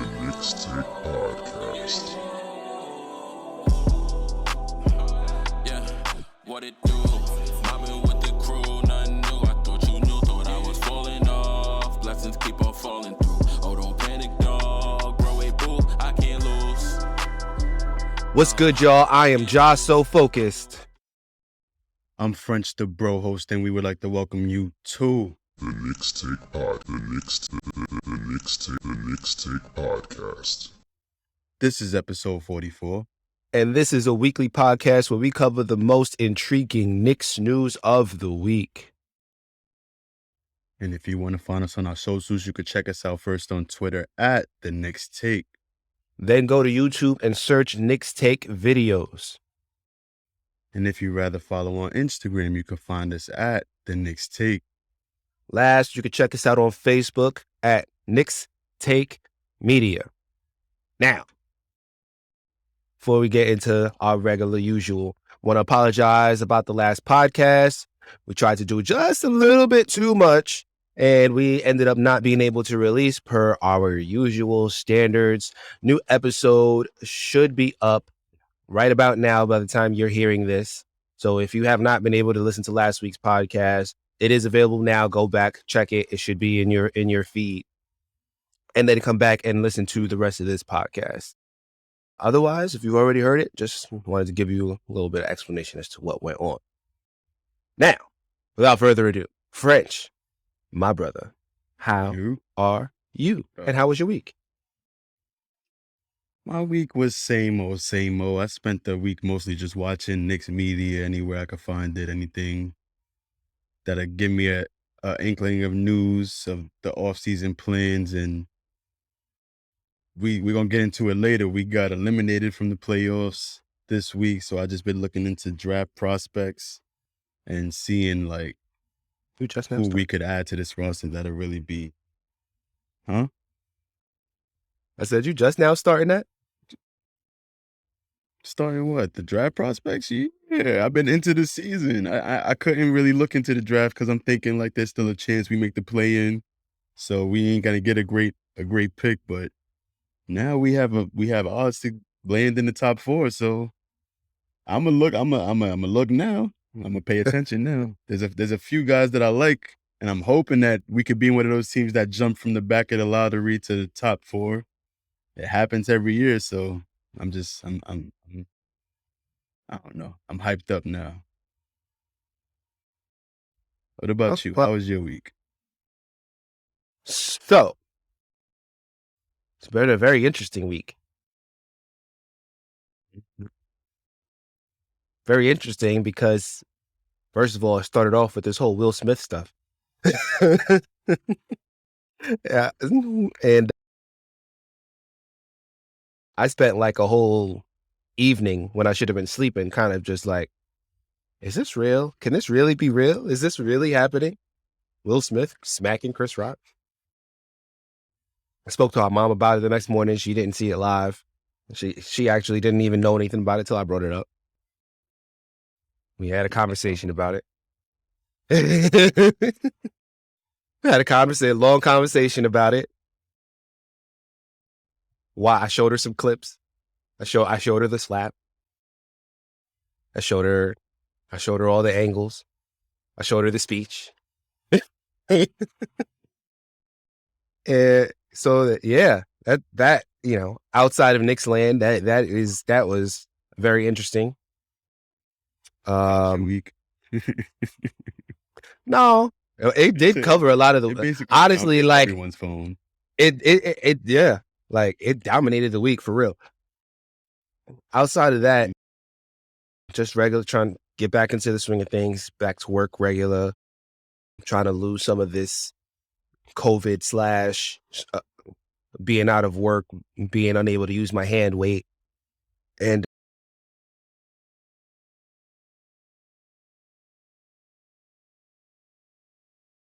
Knicks Take podcast. Yeah, what it do? Mobbing with the crew, nothing new. I thought you knew, thought I was falling off. Blessings keep on falling through. Oh, don't panic, dog. Bro, a boo, I can't lose. What's good, y'all? I am Josh So Focused. I'm French the Bro host, and we would like to welcome you to The Knicks Take pod. The Knicks Take podcast. this is episode 44. And this is a weekly podcast where we cover the most intriguing Knicks news of the week. And if you want to find us on our socials, you could check us out first on Twitter at The Knicks Take. Then go to YouTube and search Knicks Take videos. And if you rather follow on Instagram, you can find us at The Knicks Take. Last, you can check us out on Facebook at Knicks Take Media. Now, before we get into our regular usual, want to apologize about the last podcast. We tried to do just a little bit too much, and we ended up not being able to release per our usual standards. New episode should be up right about now by the time you're hearing this. So if you have not been able to listen to last week's podcast, it is available now. Go back, check it. It should be in your feed. And then come back and listen to the rest of this podcast. Otherwise, if you've already heard it, just wanted to give you a little bit of explanation as to what went on. Now, without further ado, French, my brother, how You? are you? And how was your week? My week was same old, same old. I spent the week mostly just watching Knicks media anywhere I could find it, anything that'll give me a inkling of news of the off-season plans, and we're going to get into it later. We got eliminated from the playoffs this week, so I just been looking into draft prospects and seeing like You just now who started. we could add to this roster that'll really be. Huh? I said you just now starting that? Starting what? The draft prospects? Yeah, I've been into the season. I couldn't really look into the draft because I'm thinking like there's still a chance we make the play-in, so we ain't gonna get a great pick. But now we have odds to land in the top 4. So I'm gonna look. I'm gonna look now. I'm gonna pay attention now. There's a few guys that I like, and I'm hoping that we could be one of those teams that jump from the back of the lottery to the top 4. It happens every year, so I'm I don't know. I'm hyped up now. What about you? well- How was your week? So, it's been a very interesting week. Very interesting because, first of all, I started off with this whole Will Smith stuff. Yeah, and I spent like a whole evening when I should have been sleeping, kind of just like, is this real? Can this really be real? Is this really happening? Will Smith smacking Chris Rock? I spoke to our mom about it the next morning. She didn't see it live. She actually didn't even know anything about it till I brought it up. We had a conversation about it. We had a long conversation about it. Why? I showed her some clips. I showed her the slap. I showed her all the angles. I showed her the speech. And so yeah, that outside of Knicks land, that was very interesting. Your week. No, it did cover a lot of It the. basically Honestly, counted like everyone's phone. it yeah, like it dominated the week for real. Outside of that, just regular trying to get back into the swing of things, back to work regular, trying to lose some of this COVID / being out of work, being unable to use my hand weight. And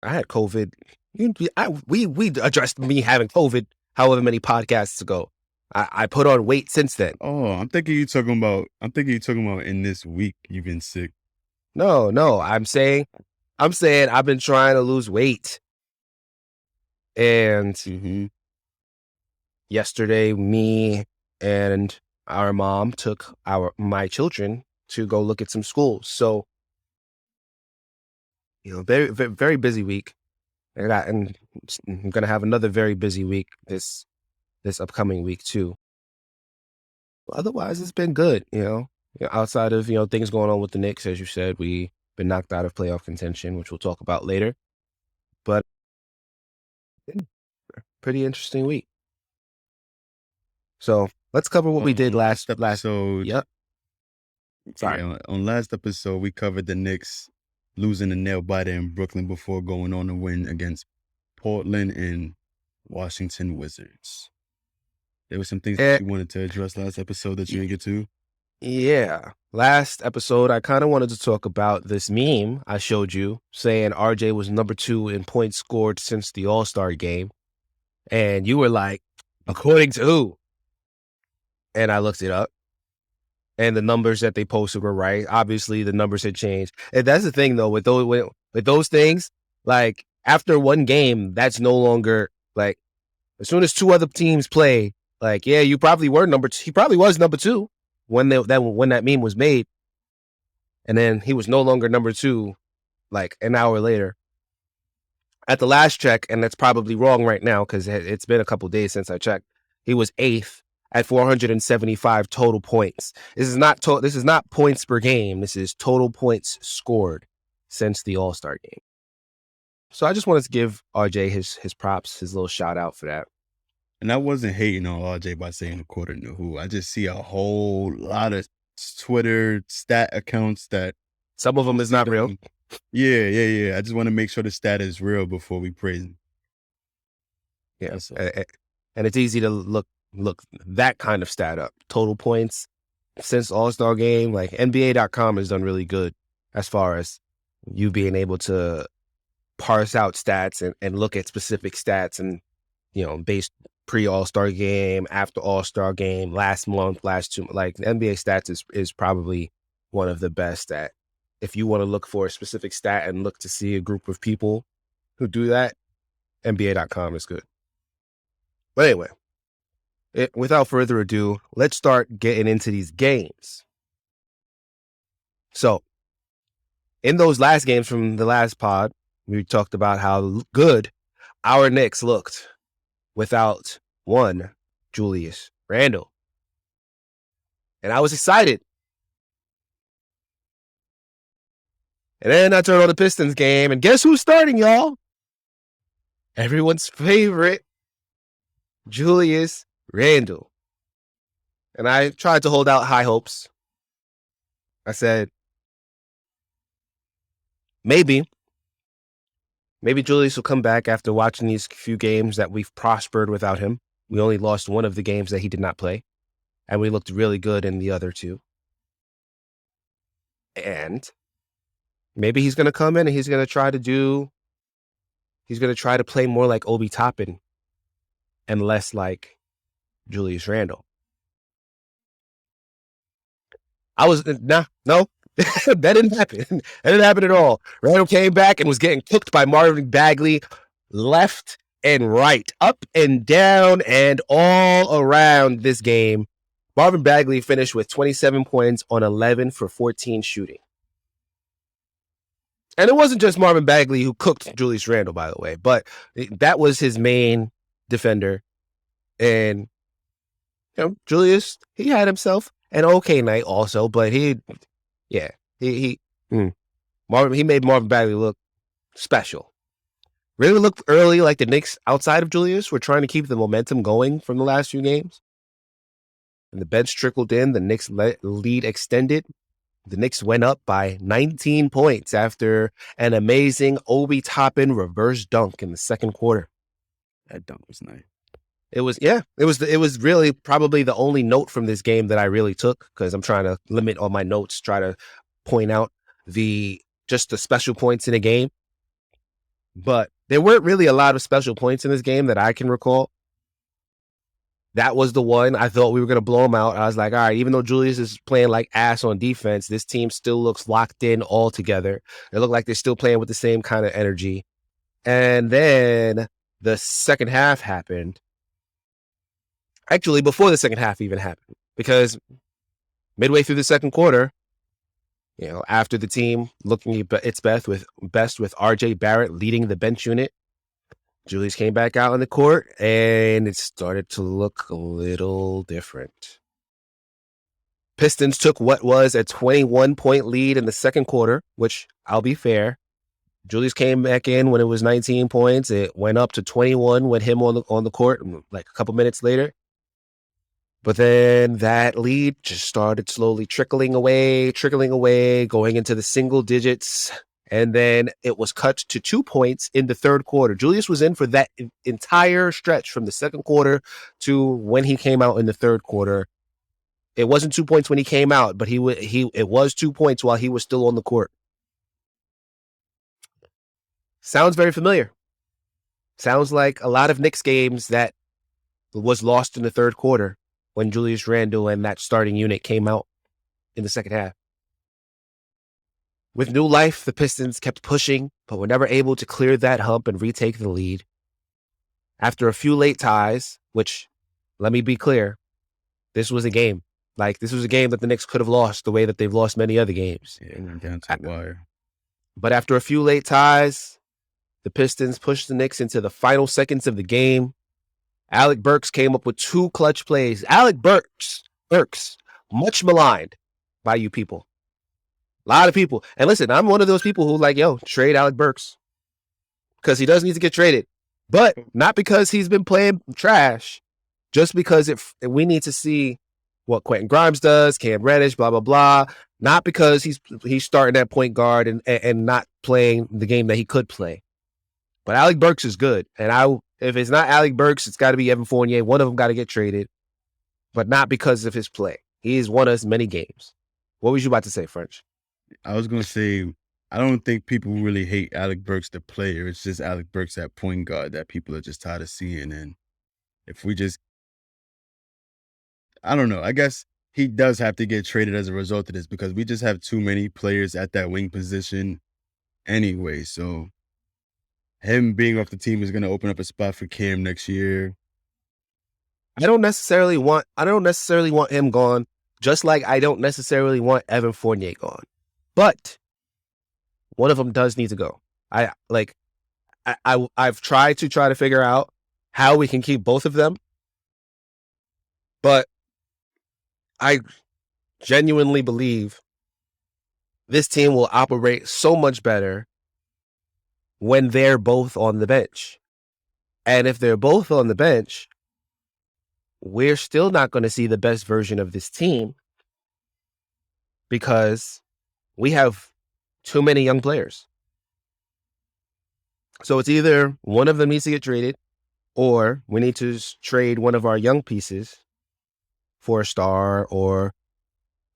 I had COVID. We addressed me having COVID however many podcasts ago. I put on weight since then. Oh, I'm thinking you talking about in this week you've been sick. No, I'm saying I've been trying to lose weight. And yesterday, me and our mom took my children to go look at some schools. So, very, very, very busy week. And I'm going to have another very busy week this upcoming week too. Otherwise, it's been good, outside of, things going on with the Knicks. As you said, we've been knocked out of playoff contention, which we'll talk about later. But pretty interesting week. So let's cover what we did last episode. Yep. Sorry. Yeah, on last episode, we covered the Knicks losing a nail biter in Brooklyn before going on to win against Portland and Washington Wizards. There were some things that you wanted to address last episode that you didn't get to. Yeah. Last episode, I kind of wanted to talk about this meme I showed you saying RJ was number 2 in points scored since the All-Star game. And you were like, according to who? And I looked it up. And the numbers that they posted were right. Obviously, the numbers had changed. And that's the thing, though, with those things, like, after one game, that's no longer, like, as soon as 2 other teams play, like, yeah, you probably were number 2. He probably was number 2 when that meme was made. And then he was no longer number 2, like, an hour later. At the last check, and that's probably wrong right now because it's been a couple days since I checked, he was 8th at 475 total points. This is not points per game. This is total points scored since the All-Star game. So I just wanted to give RJ his props, his little shout out for that. And I wasn't hating on RJ by saying according to who. I just see a whole lot of Twitter stat accounts that some of them is not real. Yeah. I just want to make sure the stat is real before we praise him. Yeah, and it's easy to look that kind of stat up. Total points since All-Star game, like NBA.com has done really good as far as you being able to parse out stats and look at specific stats and, based pre-All-Star game, after All-Star game, last month, last 2, like NBA stats is probably one of the best at. If you want to look for a specific stat and look to see a group of people who do that, NBA.com is good. But anyway, without further ado, let's start getting into these games. So, in those last games from the last pod, we talked about how good our Knicks looked without one Julius Randle. And I was excited. And then I turned on the Pistons game, and guess who's starting, y'all? Everyone's favorite, Julius Randle. And I tried to hold out high hopes. I said, maybe Julius will come back after watching these few games that we've prospered without him. We only lost one of the games that he did not play, and we looked really good in the other 2. And maybe he's going to come in and he's going to try to play more like Obi Toppin and less like Julius Randle. No, that didn't happen. That didn't happen at all. Randle came back and was getting cooked by Marvin Bagley left and right, up and down and all around this game. Marvin Bagley finished with 27 points on 11 for 14 shooting. And it wasn't just Marvin Bagley who cooked Julius Randle, by the way, but that was his main defender. And Julius, he had himself an okay night also, but he made Marvin Bagley look special. Really looked early like the Knicks outside of Julius were trying to keep the momentum going from the last few games. And the bench trickled in, the Knicks lead extended. The Knicks went up by 19 points after an amazing Obi Toppin reverse dunk in the second quarter. That dunk was nice. It was really probably the only note from this game that I really took, because I'm trying to limit all my notes, try to point out just the special points in the game. But there weren't really a lot of special points in this game that I can recall. That was the one. I thought we were going to blow him out. I was like, all right, even though Julius is playing like ass on defense, this team still looks locked in all together. They look like they're still playing with the same kind of energy. And then the second half happened. Actually, before the second half even happened, because midway through the second quarter, after the team looking at its best with RJ Barrett leading the bench unit, Julius came back out on the court, and it started to look a little different. Pistons took what was a 21-point lead in the second quarter, which, I'll be fair, Julius came back in when it was 19 points. It went up to 21 with him on the court like a couple minutes later. But then that lead just started slowly trickling away, going into the single digits. And then it was cut to 2 points in the third quarter. Julius was in for that entire stretch from the second quarter to when he came out in the third quarter. It wasn't 2 points when he came out, but it was 2 points while he was still on the court. Sounds very familiar. Sounds like a lot of Knicks games that was lost in the third quarter when Julius Randle and that starting unit came out in the second half. With new life, the Pistons kept pushing, but were never able to clear that hump and retake the lead. After a few late ties, which, let me be clear, this was a game. This was a game that the Knicks could have lost the way that they've lost many other games. Yeah, it went down to the wire. But after a few late ties, the Pistons pushed the Knicks into the final seconds of the game. Alec Burks came up with 2 clutch plays. Alec Burks, much maligned by you people. A lot of people. And listen, I'm one of those people who trade Alec Burks. Because he does need to get traded. But not because he's been playing trash. Just because we need to see what Quentin Grimes does, Cam Reddish, blah, blah, blah. Not because he's starting at point guard and not playing the game that he could play. But Alec Burks is good. And if it's not Alec Burks, it's got to be Evan Fournier. One of them got to get traded. But not because of his play. He's won us many games. What was you about to say, French? I was going to say, I don't think people really hate Alec Burks, the player. It's just Alec Burks at point guard that people are just tired of seeing. And if we just, I don't know. I guess he does have to get traded as a result of this because we just have too many players at that wing position anyway. So him being off the team is going to open up a spot for Cam next year. I don't necessarily want him gone, just like I don't necessarily want Evan Fournier gone. But one of them does need to go. I've tried to figure out how we can keep both of them. But I genuinely believe this team will operate so much better when they're both on the bench. And if they're both on the bench, we're still not going to see the best version of this team because we have too many young players. So it's either one of them needs to get traded or we need to trade one of our young pieces for a star or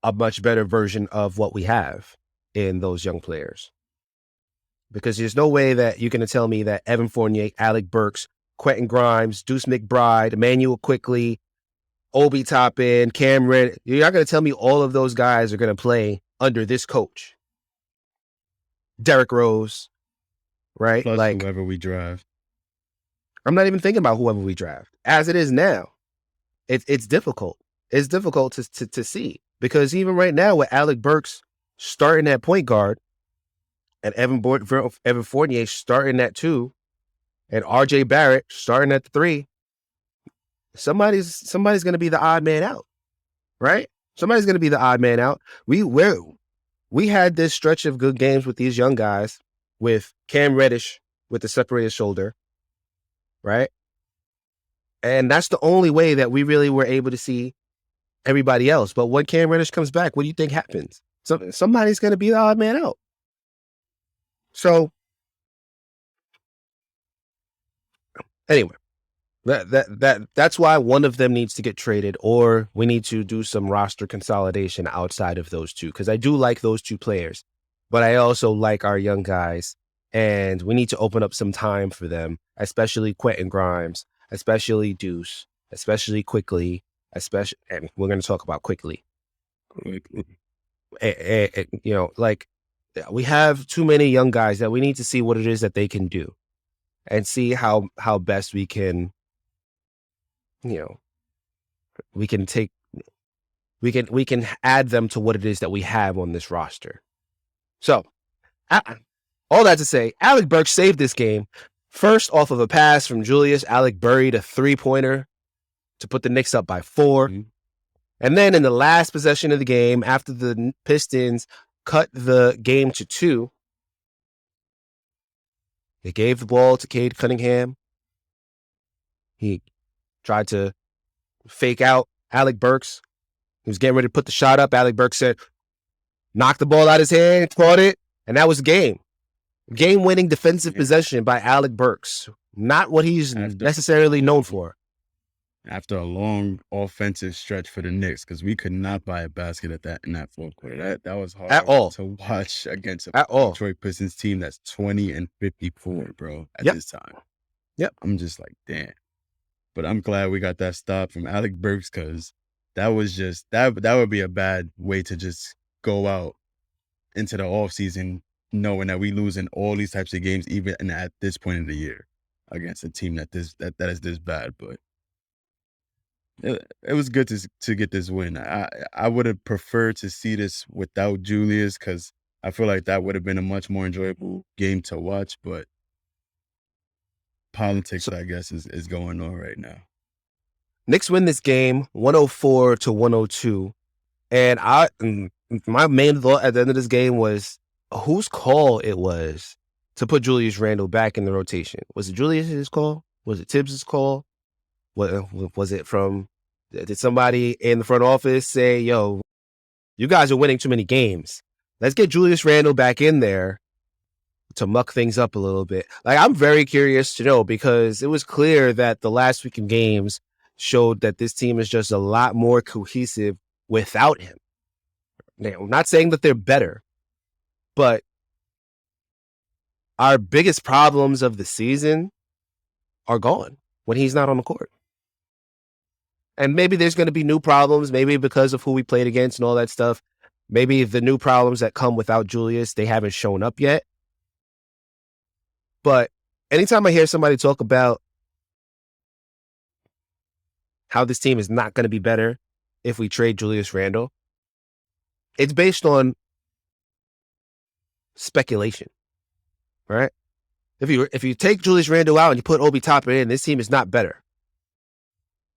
a much better version of what we have in those young players. Because there's no way that you're going to tell me that Evan Fournier, Alec Burks, Quentin Grimes, Deuce McBride, Emmanuel Quickly, Obi Toppin, Cam Reddish, you're not going to tell me all of those guys are going to play under this coach. Derrick Rose, right? Plus whoever we draft. I'm not even thinking about whoever we draft. As it is now, it's difficult. It's difficult to see. Because even right now with Alec Burks starting at point guard and Evan Fournier starting at 2 and RJ Barrett starting at the 3, somebody's going to be the odd man out, right? Somebody's going to be the odd man out. We had this stretch of good games with these young guys, with Cam Reddish with the separated shoulder, right? And that's the only way that we really were able to see everybody else. But when Cam Reddish comes back, what do you think happens? Somebody's going to be the odd man out. So, anyway, that's why one of them needs to get traded, or we need to do some roster consolidation outside of those two. Because I do like those two players, but I also like our young guys, and we need to open up some time for them, especially Quentin Grimes, especially Deuce, especially Quickly, and we're going to talk about Quickly. We have too many young guys that we need to see what it is that they can do, and see how best we can, we can add them to what it is that we have on this roster. So, all that to say, Alec Burks saved this game. First, off of a pass from Julius, Alec buried a 3-pointer to put the Knicks up by 4. Mm-hmm. And then in the last possession of the game, after the Pistons cut the game to 2, they gave the ball to Cade Cunningham. He tried to fake out Alec Burks. He was getting ready to put the shot up. Alec Burks said, knocked the ball out of his hand, caught it, and that was the game. Game-winning defensive possession by Alec Burks. Not what he's necessarily known for. After a long offensive stretch for the Knicks, because we could not buy a basket in that fourth quarter. That was hard at all to watch against a Detroit Pistons team that's 20-54, bro, at this time. Yep. I'm just like, damn. But I'm glad we got that stop from Alec Burks, because that was just that would be a bad way to just go out into the offseason knowing that we losing all these types of games even at this point of the year against a team that is this bad. But it was good to get this win. I would have preferred to see this without Julius, because I feel like that would have been a much more enjoyable game to watch. But politics, I guess, is going on right now. Knicks win this game 104-102. And my main thought at the end of this game was whose call it was to put Julius Randle back in the rotation. Was it Julius's call? Was it Tibbs's call? Was it did somebody in the front office say, yo, you guys are winning too many games. Let's get Julius Randle back in there to muck things up a little bit. Like, I'm very curious to know, because it was clear that the last week of games showed that this team is just a lot more cohesive without him. Now, I'm not saying that they're better, but our biggest problems of the season are gone when he's not on the court. And maybe there's going to be new problems, maybe because of who we played against and all that stuff. Maybe the new problems that come without Julius, they haven't shown up yet. But anytime I hear somebody talk about how this team is not going to be better if we trade Julius Randle, it's based on speculation, right? If you take Julius Randle out and you put Obi Toppin in, this team is not better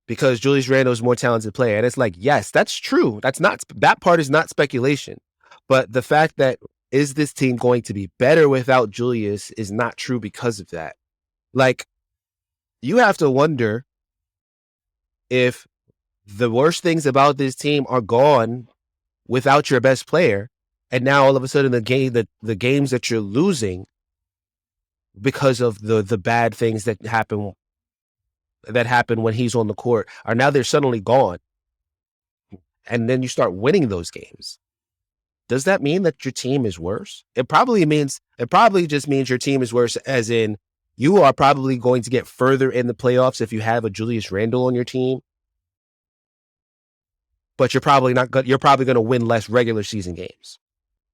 because Julius Randle is a more talented player. And it's like, yes, that's true. That part is not speculation. But the fact that is this team going to be better without Julius is not true because of that. Like, you have to wonder if the worst things about this team are gone without your best player, and now all of a sudden the games that you're losing because of the bad things that happen when he's on the court are now they're suddenly gone, and then you start winning those games. Does that mean that your team is worse? It probably just means your team is worse, as in you are probably going to get further in the playoffs if you have a Julius Randle on your team. But you're probably going to win less regular season games.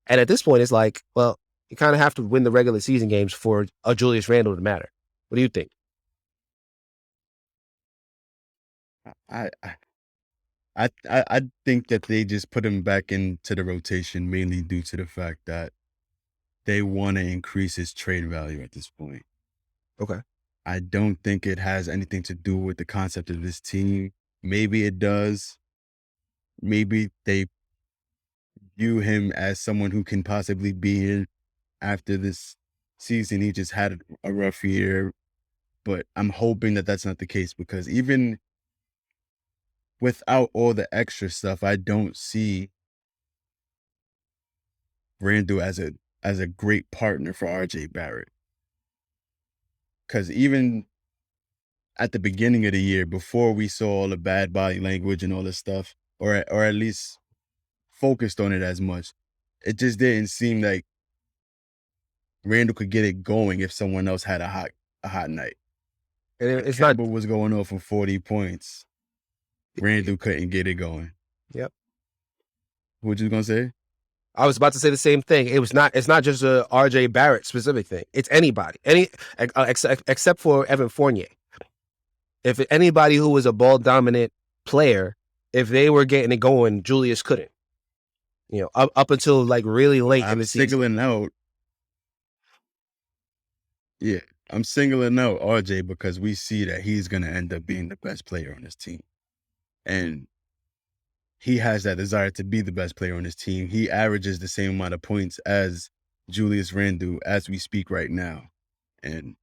And at this point, it's like, well, you kind of have to win the regular season games for a Julius Randle to matter. What do you think? I think that they just put him back into the rotation mainly due to the fact that they want to increase his trade value at this point. Okay. I don't think it has anything to do with the concept of this team. Maybe it does. Maybe they view him as someone who can possibly be here after this season. He just had a rough year, but I'm hoping that that's not the case, because even without all the extra stuff, I don't see Randle as a great partner for RJ Barrett. Because even at the beginning of the year, before we saw all the bad body language and all this stuff, or at least focused on it as much, it just didn't seem like Randle could get it going if someone else had a hot night. And it's Campbell was going off for 40 points. Randle couldn't get it going. Yep. What you gonna say? I was about to say the same thing. It's not just a RJ Barrett specific thing. It's anybody, except for Evan Fournier. If anybody who was a ball dominant player if they were getting it going, Julius couldn't. You know, up until like really late in I'm the season. singling out. Yeah, I'm singling out RJ because we see that he's going to end up being the best player on his team. And he has that desire to be the best player on his team. He averages the same amount of points as Julius Randle as we speak right now. And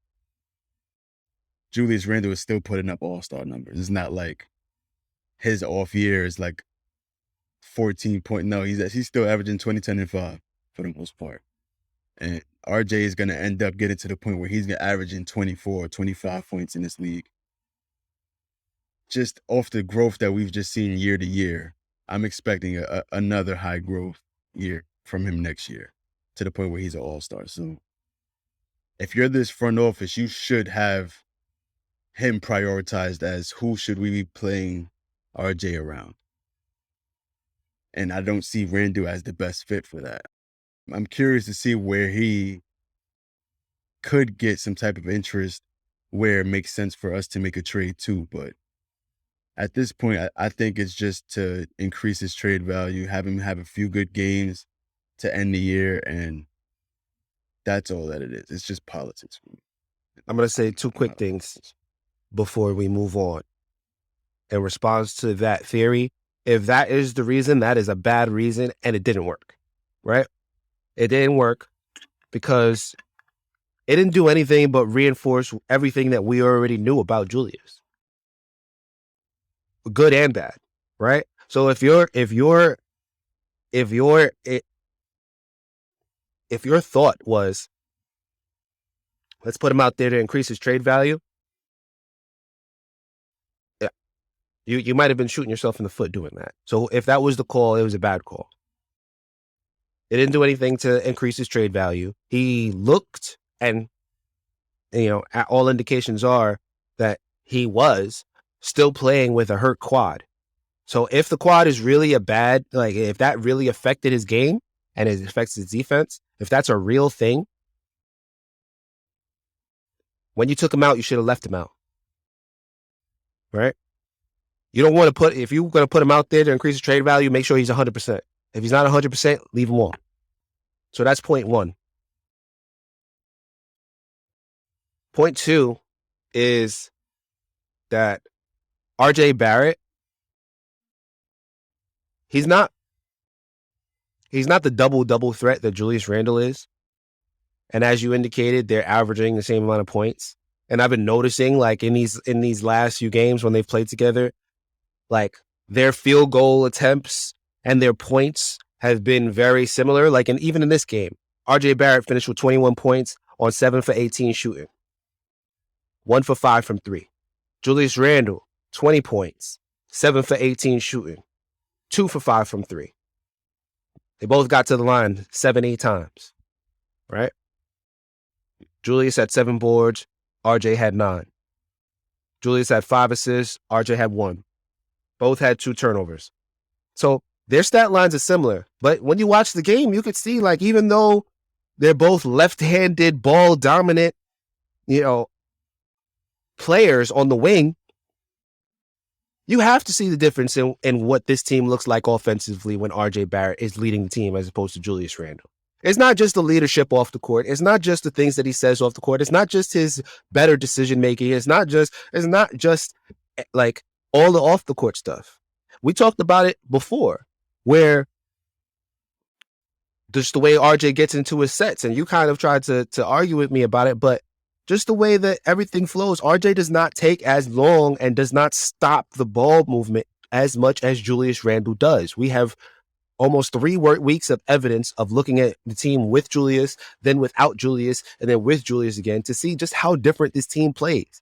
Julius Randle is still putting up all-star numbers. It's not like his off year is like 14 point. No, he's still averaging 20, 10, and 5 for the most part. And RJ is going to end up getting to the point where he's averaging 24, 25 points in this league. Just off the growth that we've just seen year to year, I'm expecting another high growth year from him next year to the point where he's an all-star. So if you're this front office, you should have him prioritized as who should we be playing RJ around. And I don't see Randle as the best fit for that. I'm curious to see where he could get some type of interest where it makes sense for us to make a trade too. But at this point, I think it's just to increase his trade value, have him have a few good games to end the year, and that's all that it is. It's just politics for me. I'm going to say two quick things before we move on. In response to that theory, if that is the reason, that is a bad reason, and it didn't work, right? It didn't work because it didn't do anything but reinforce everything that we already knew about Julius. Good and bad, right? So if your thought was, let's put him out there to increase his trade value, yeah, you might have been shooting yourself in the foot doing that. So if that was the call, it was a bad call. It didn't do anything to increase his trade value. He looked, and all indications are that he was still playing with a hurt quad. So if the quad is really if that really affected his game and it affects his defense, if that's a real thing, when you took him out, you should have left him out. Right? You don't want to if you're going to put him out there to increase his trade value, make sure he's 100%. If he's not 100%, leave him on. So that's point one. Point two is that RJ Barrett, he's not the double threat that Julius Randle is. And as you indicated, they're averaging the same amount of points. And I've been noticing, like, in these last few games when they've played together, like, their field goal attempts and their points have been very similar. Like, and even in this game, RJ Barrett finished with 21 points on 7 for 18 shooting. 1 for 5 from 3. Julius Randle, 20 points, 7 for 18 shooting, 2 for 5 from 3. They both got to the line 7-8 times, right? Julius had 7 boards, RJ had 9. Julius had 5 assists, RJ had 1. Both had 2 turnovers. So their stat lines are similar, but when you watch the game, you could see, like, even though they're both left-handed, ball-dominant, players on the wing, you have to see the difference in what this team looks like offensively when RJ Barrett is leading the team as opposed to Julius Randle. It's not just the leadership off the court. It's not just the things that he says off the court. It's not just his better decision making. It's not just like all the off the court stuff. We talked about it before, where just the way RJ gets into his sets, and you kind of tried to argue with me about it, but just the way that everything flows, RJ does not take as long and does not stop the ball movement as much as Julius Randle does. We have almost 3 weeks of evidence of looking at the team with Julius, then without Julius, and then with Julius again to see just how different this team plays.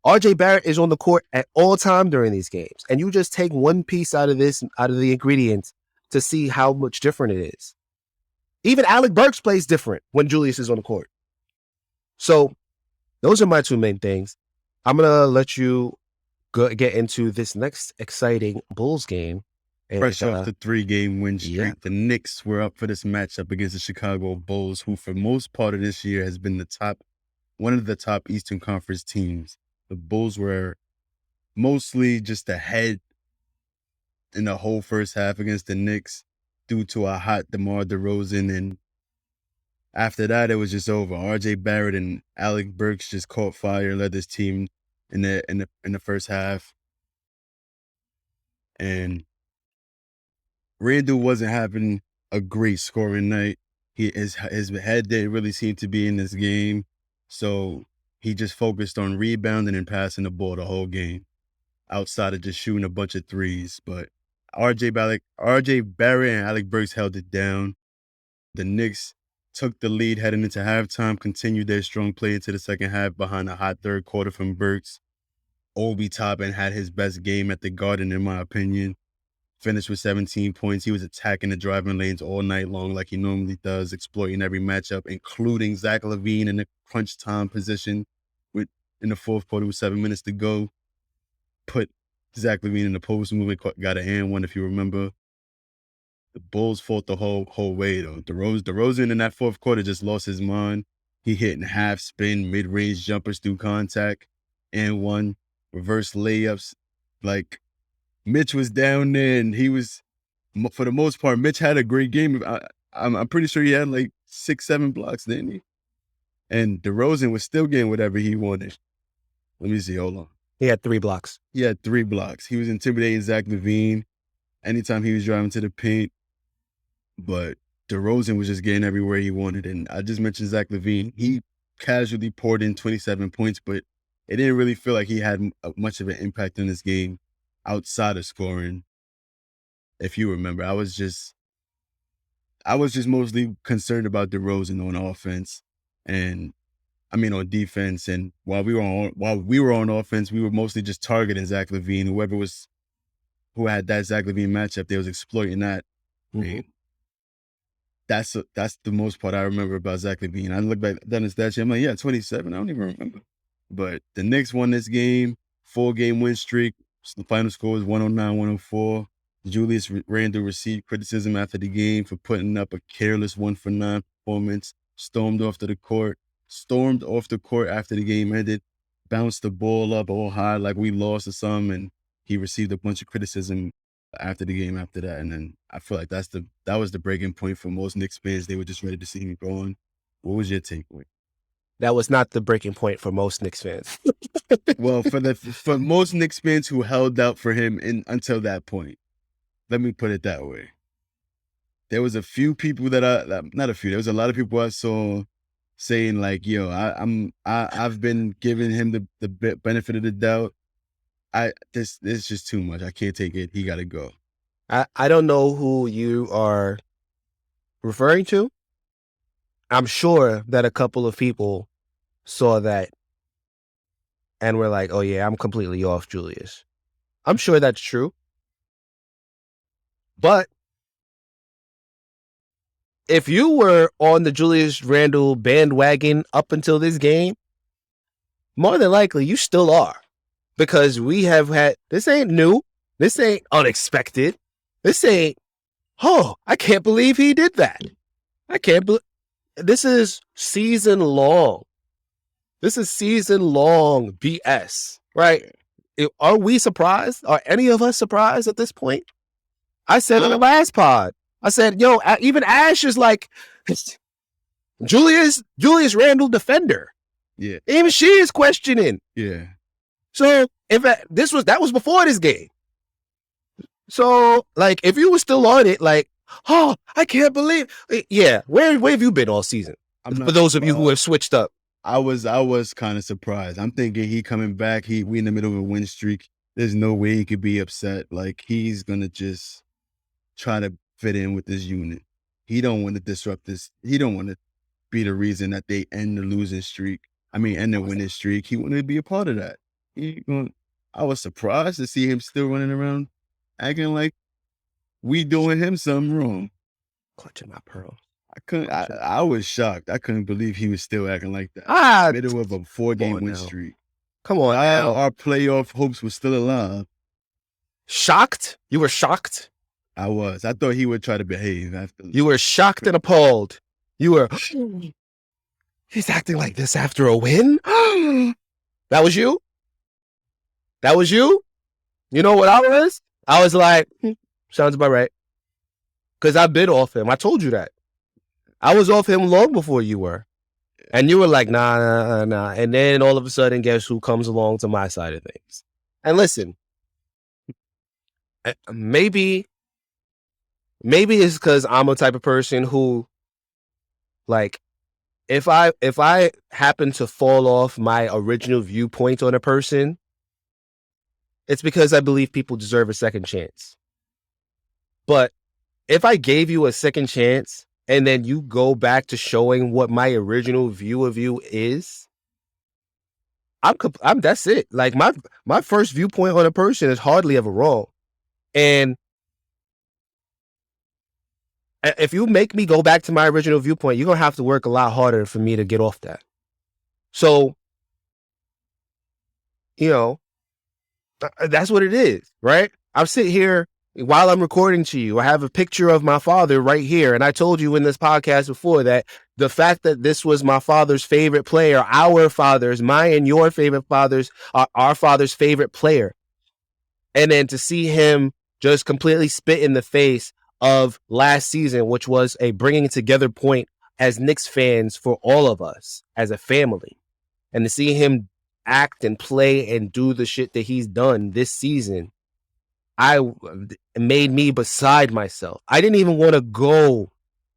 RJ Barrett is on the court at all time during these games, and you just take one piece out of the ingredients to see how much different it is. Even Alec Burks plays different when Julius is on the court. So those are my 2 main things. I'm going to let you get into this next exciting Bulls game. And, fresh off the 3-game win streak, yeah. The Knicks were up for this matchup against the Chicago Bulls, who for most part of this year has been one of the top Eastern Conference teams. The Bulls were mostly just ahead in the whole first half against the Knicks due to a hot DeMar DeRozan, and after that it was just over. RJ Barrett and Alec Burks just caught fire, led this team in the first half, and Randle wasn't having a great scoring night. His head didn't really seem to be in this game, so he just focused on rebounding and passing the ball the whole game, outside of just shooting a bunch of threes. But RJ Barrett and Alec Burks held it down. The Knicks took the lead heading into halftime, continued their strong play into the second half behind a hot third quarter from Burks. Obi Toppin had his best game at the Garden, in my opinion. Finished with 17 points. He was attacking the driving lanes all night long like he normally does, exploiting every matchup, including Zach LaVine in the crunch time position in the fourth quarter with 7 minutes to go. Put Zach LaVine in the post movement, got an and one, if you remember. The Bulls fought the whole way, though. DeRozan in that fourth quarter just lost his mind. He hit in half spin, mid-range jumpers through contact, and one, reverse layups. Like, Mitch was down there, and he was, for the most part, Mitch had a great game. I'm pretty sure he had like 6-7 blocks, didn't he? And DeRozan was still getting whatever he wanted. Let me see, hold on. He had 3 blocks. He had 3 blocks. He was intimidating Zach LaVine anytime he was driving to the paint. But DeRozan was just getting everywhere he wanted. And I just mentioned Zach LaVine. He casually poured in 27 points, but it didn't really feel like he had much of an impact in this game outside of scoring. If you remember, I was just mostly concerned about DeRozan on offense, and I mean on defense. And while we were on offense, we were mostly just targeting Zach LaVine. Who had that Zach LaVine matchup, they was exploiting that. Mm-hmm. That's the most part I remember about Zach LaVine. I look back down his stat sheet, I'm like, yeah, 27. I don't even remember. But the Knicks won this game, 4-game win streak. The final score was 109-104. Julius Randle received criticism after the game for putting up a careless 1-for-9 performance. Stormed off the court after the game ended. Bounced the ball up all high like we lost or something, and he received a bunch of criticism after the game after that. And then I feel like that was the breaking point for most Knicks fans. They were just ready to see him going. What was your takeaway? That was not the breaking point for most Knicks fans. Well, for most Knicks fans who held out for him until that point. Let me put it that way. There was a few people there was a lot of people I saw saying like, yo, I've been giving him the benefit of the doubt. This is just too much. I can't take it. He got to go. I don't know who you are referring to. I'm sure that a couple of people saw that and were like, oh yeah, I'm completely off Julius. I'm sure that's true. But if you were on the Julius Randle bandwagon up until this game, more than likely you still are. Because we have had, this ain't new. This ain't unexpected. This ain't, oh, I can't believe he did that. I can't believe, this is season long. This is season long BS, right? Are we surprised? Are any of us surprised at this point? I said in the last pod, I said, yo, even Ash is like, Julius Randle defender. Yeah. Even she is questioning. Yeah. So that was before this game. So like, if you were still on it, like, oh, I can't believe. Yeah, where have you been all season? For those of you who have switched up, I was kind of surprised. I'm thinking he coming back. We in the middle of a win streak. There's no way he could be upset. Like he's gonna just try to fit in with this unit. He don't want to disrupt this. He don't want to be the reason that they end the losing streak. End the winning streak. He wanted to be a part of that. I was surprised to see him still running around acting like we doing him something wrong. Clutching my pearls. I was shocked. I couldn't believe he was still acting like that. Middle of a 4-game win streak. Come on. Our playoff hopes were still alive. Shocked? You were shocked? I was. I thought he would try to behave after. You were shocked and appalled. You were, he's acting like this after a win? That was you? That was you? You know what I was? I was like, sounds about right. Because I've been off him. I told you that. I was off him long before you were. And you were like, nah. And then all of a sudden, guess who comes along to my side of things? And listen, maybe it's because I'm a type of person who, like, if I happen to fall off my original viewpoint on a person, it's because I believe people deserve a second chance. But if I gave you a second chance and then you go back to showing what my original view of you is, I'm that's it. Like my first viewpoint on a person is hardly ever wrong. And if you make me go back to my original viewpoint, you're going to have to work a lot harder for me to get off that. So, you know, that's what it is, right? I'm sitting here while I'm recording to you. I have a picture of my father right here. And I told you in this podcast before that the fact that this was my father's favorite player, our father's, my and your favorite fathers, our father's favorite player. And then to see him just completely spit in the face of last season, which was a bringing together point as Knicks fans for all of us as a family. And to see him act and play and do the shit that he's done this season, it made me beside myself. I didn't even want to go,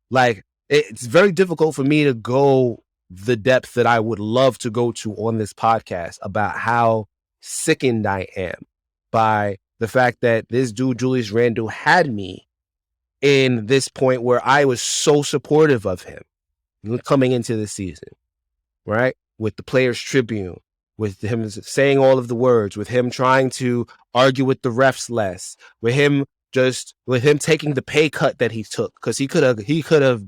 like, it's very difficult for me to go the depth that I would love to go to on this podcast about how sickened I am by the fact that this dude, Julius Randle, had me in this point where I was so supportive of him coming into the season, right? With the Players Tribune, with him saying all of the words, with him trying to argue with the refs less, with him taking the pay cut that he took, because he could have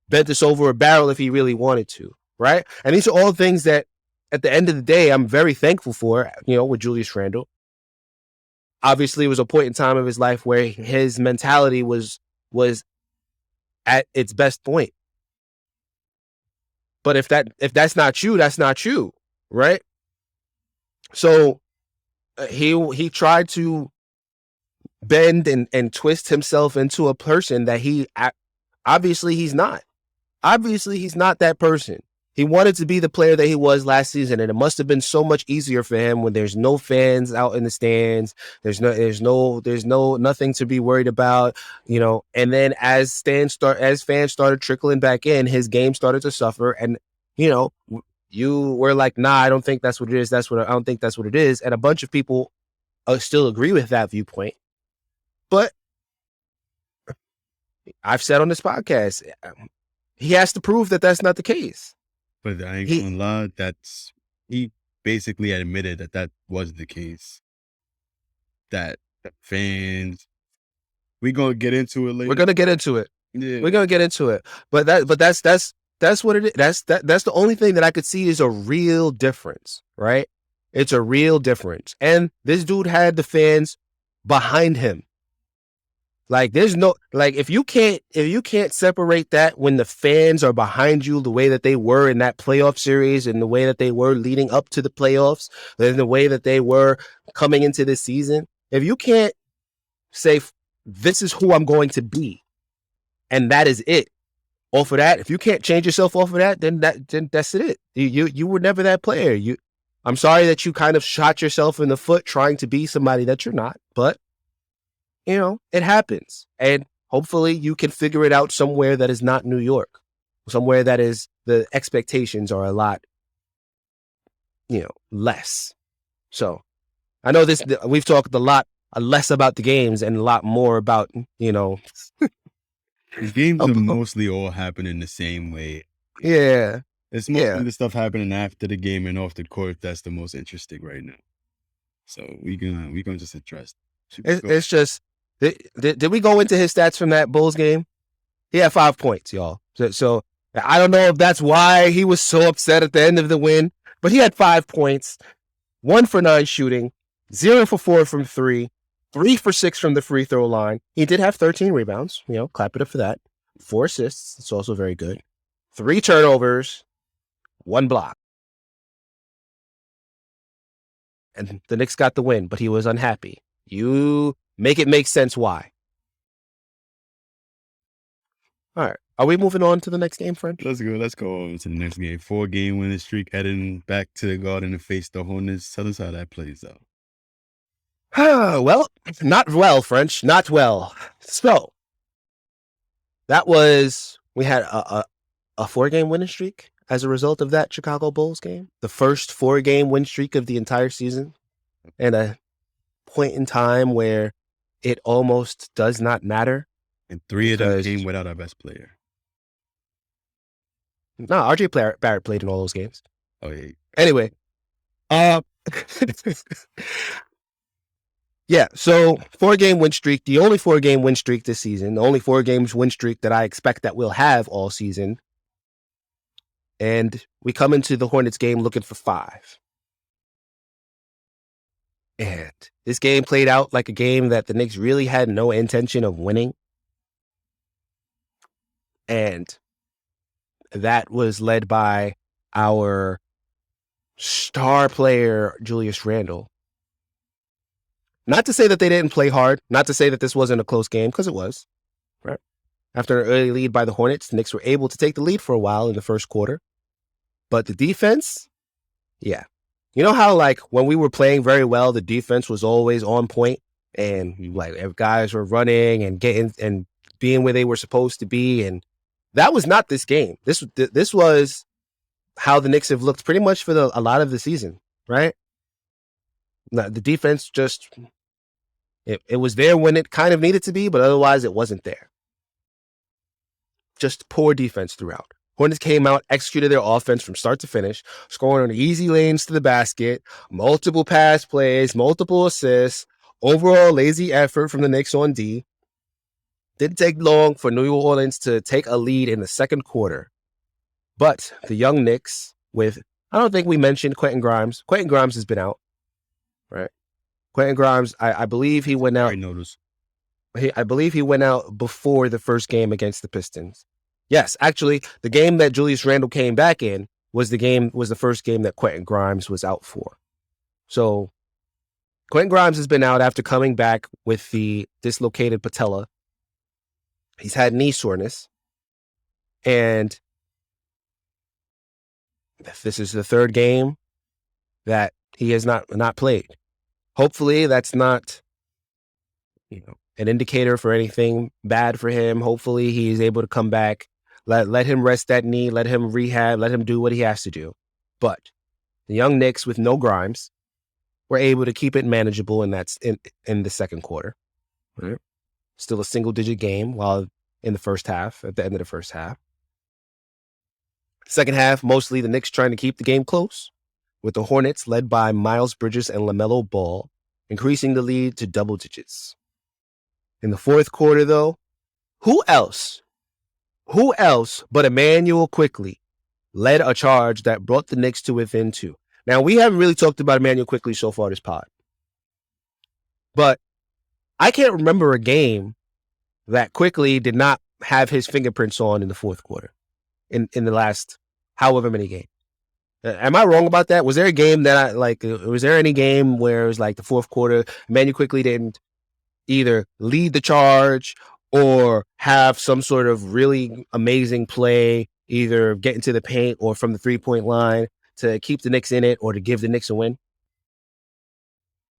bent this over a barrel if he really wanted to, right? And these are all things that at the end of the day, I'm very thankful for, with Julius Randle. Obviously, it was a point in time of his life where his mentality was at its best point. But if that's not you, that's not you, right? So he tried to bend and twist himself into a person that obviously he's not. Obviously, he's not that person. He wanted to be the player that he was last season, and it must have been so much easier for him when there's no fans out in the stands. There's nothing to be worried about, And then as fans started trickling back in, his game started to suffer, and you were like, nah, I don't think that's what it is. I don't think that's what it is, and a bunch of people still agree with that viewpoint. But I've said on this podcast, he has to prove that that's not the case. But I ain't gonna lie, he basically admitted that was the case. That the fans, we're gonna get into it later. We're gonna get into it. Yeah. We're gonna get into it. But that's what it is. That's the only thing that I could see is a real difference, right? It's a real difference. And this dude had the fans behind him. Like there's no, like if you can't separate that when the fans are behind you the way that they were in that playoff series and the way that they were leading up to the playoffs and the way that they were coming into this season, if you can't say this is who I'm going to be and that is it off of that, if you can't change yourself off of that, then that's it. You were never that player. I'm sorry that you kind of shot yourself in the foot trying to be somebody that you're not, but it happens. And hopefully you can figure it out somewhere that is not New York, somewhere that is the expectations are a lot, less. So I know we've talked a lot less about the games and a lot more about, These games are mostly all happening the same way. Yeah. It's mostly the stuff happening after the game and off the court that's the most interesting right now. So we gonna just address. It's just, did we go into his stats from that Bulls game? He had 5 points, y'all. So I don't know if that's why he was so upset at the end of the win, but he had 5 points, 1 for 9 shooting, 0 for 4 from 3, 3 for 6 from the free throw line. He did have 13 rebounds, clap it up for that. 4 assists, it's also very good. 3 turnovers, 1 block. And the Knicks got the win, but he was unhappy. You Make it make sense why. All right. Are we moving on to the next game, friend? Let's go on to the next game. 4-game winning streak, heading back to the Garden to face the Hornets. Tell us how that plays out. Well, not well, French. Not well. So, we had a 4-game winning streak as a result of that Chicago Bulls game. The first 4-game win streak of the entire season. And a point in time where it almost does not matter. And 3 of them came without our best player. No, RJ Barrett played in all those games. Oh, yeah. Anyway. Yeah, so 4-game win streak, the only 4-game win streak this season, the only 4 games win streak that I expect that we'll have all season. And we come into the Hornets game looking for 5. And this game played out like a game that the Knicks really had no intention of winning. And that was led by our star player, Julius Randle. Not to say that they didn't play hard, not to say that this wasn't a close game, because it was. Right? After an early lead by the Hornets, the Knicks were able to take the lead for a while in the first quarter. But the defense, yeah. You know how, like, when we were playing very well, the defense was always on point, and like guys were running and getting and being where they were supposed to be, and that was not this game. This was how the Knicks have looked pretty much for a lot of the season, right? Now, the defense just it was there when it kind of needed to be, but otherwise it wasn't there. Just poor defense throughout. Hornets came out, executed their offense from start to finish, scoring on easy lanes to the basket, multiple pass plays, multiple assists, overall lazy effort from the Knicks on D. Didn't take long for New Orleans to take a lead in the second quarter. But the young Knicks I don't think we mentioned Quentin Grimes. Quentin Grimes has been out, right? Quentin Grimes, I believe he went out. I believe he went out before the first game against the Pistons. Yes, actually, the game that Julius Randle came back in was the first game that Quentin Grimes was out for. So Quentin Grimes has been out after coming back with the dislocated patella. He's had knee soreness. And this is the 3rd game that he has not played. Hopefully that's not, an indicator for anything bad for him. Hopefully he is able to come back. Let him rest that knee, let him rehab, let him do what he has to do. But the young Knicks with no Grimes were able to keep it manageable, and that's in the second quarter. Right? Still a single-digit game while in the first half, at the end of the first half. Second half, mostly the Knicks trying to keep the game close, with the Hornets led by Miles Bridges and LaMelo Ball, increasing the lead to double digits. In the fourth quarter, though, who else but Emmanuel Quickley led a charge that brought the Knicks to within 2. Now, we haven't really talked about Emmanuel Quickley so far this pod, but I can't remember a game that Quickley did not have his fingerprints on in the fourth quarter in the last however many games. Am I wrong about that? Was there a game that was there any game where it was like the fourth quarter, Emmanuel Quickley didn't either lead the charge or have some sort of really amazing play, either get into the paint or from the 3-point line to keep the Knicks in it or to give the Knicks a win?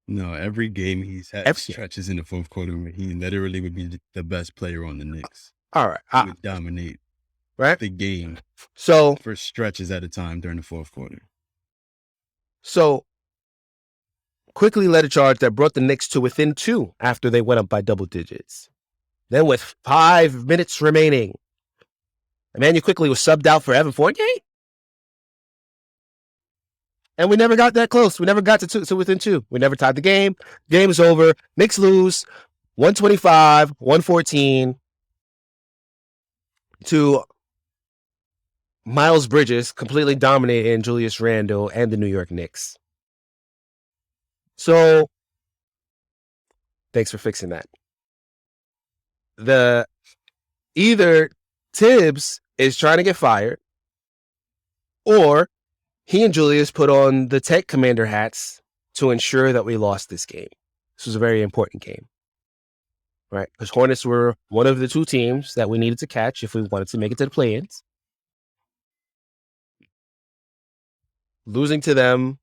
No, every game he's had stretches in the fourth quarter where he literally would be the best player on the Knicks. All right. He would dominate the game for stretches at a time during the fourth quarter. So Quickley led a charge that brought the Knicks to within 2 after they went up by double digits. Then with 5 minutes remaining, Emmanuel Quickley was subbed out for Evan Fournier. And we never got that close. We never got to within 2. We never tied the game. Game is over. Knicks lose 125-114 to Miles Bridges completely dominating Julius Randle and the New York Knicks. So, thanks for fixing that. Either Tibbs is trying to get fired, or he and Julius put on the tech commander hats to ensure that we lost this game. This was a very important game. right? Because Hornets were one of the two teams that we needed to catch if we wanted to make it to the play-ins. Losing to them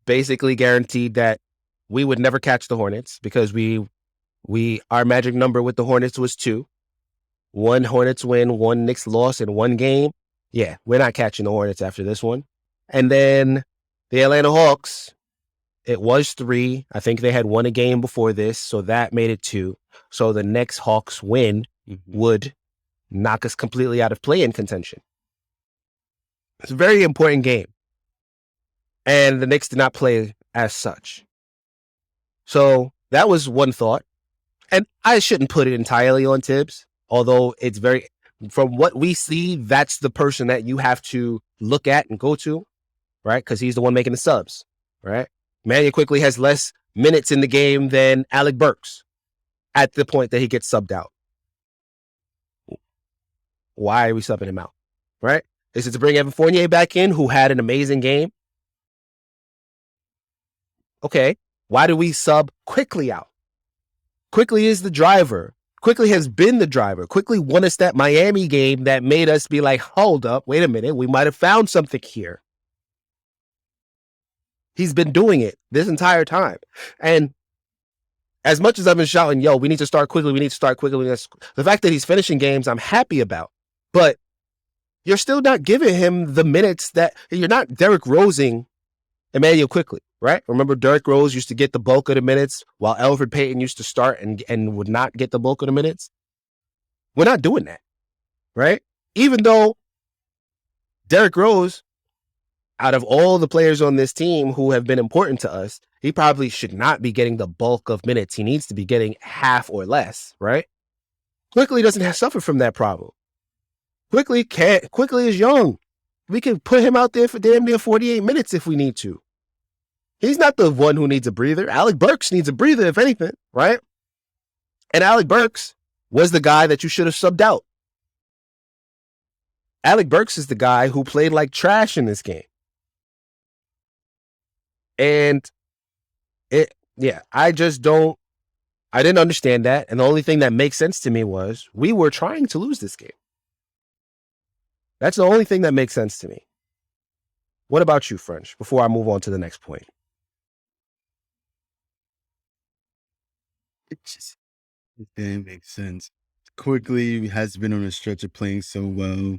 basically guaranteed that we would never catch the Hornets because our magic number with the Hornets was 2. 1 Hornets win, 1 Knicks loss in 1 game. Yeah, we're not catching the Hornets after this one. And then the Atlanta Hawks, it was 3. I think they had won a game before this, so that made it 2. So the next Hawks win would knock us completely out of play-in contention. It's a very important game. And the Knicks did not play as such. So that was one thought. And I shouldn't put it entirely on Tibbs, although it's very, from what we see, that's the person that you have to look at and go to, right? Because he's the one making the subs, right? Manuel quickly has less minutes in the game than Alec Burks at the point that he gets subbed out. Why are we subbing him out, right? Is it to bring Evan Fournier back in, who had an amazing game? Okay, why do we sub Quickly out? Quickly is the driver. Quickly has been the driver. Quickly won us that Miami game that made us be like, hold up, wait a minute, we might have found something here. He's been doing it this entire time. And as much as I've been shouting, yo, we need to start quickly, the fact that he's finishing games, I'm happy about. But you're still not giving him the minutes that, you're not Derrick Rosing Emmanuel Quickly, right? Remember, Derrick Rose used to get the bulk of the minutes while Elfrid Payton used to start and would not get the bulk of the minutes. We're not doing that, right? Even though Derrick Rose, out of all the players on this team who have been important to us, he probably should not be getting the bulk of minutes. He needs to be getting half or less, right? Quickly doesn't suffer from that problem. Quickly is young. We can put him out there for damn near 48 minutes if we need to. He's not the one who needs a breather. Alec Burks needs a breather, if anything, right? And Alec Burks was the guy that you should have subbed out. Alec Burks is the guy who played like trash in this game. And I didn't understand that. And the only thing that makes sense to me was we were trying to lose this game. That's the only thing that makes sense to me. What about you, French, before I move on to the next point? It didn't make sense. Quickly has been on a stretch of playing so well.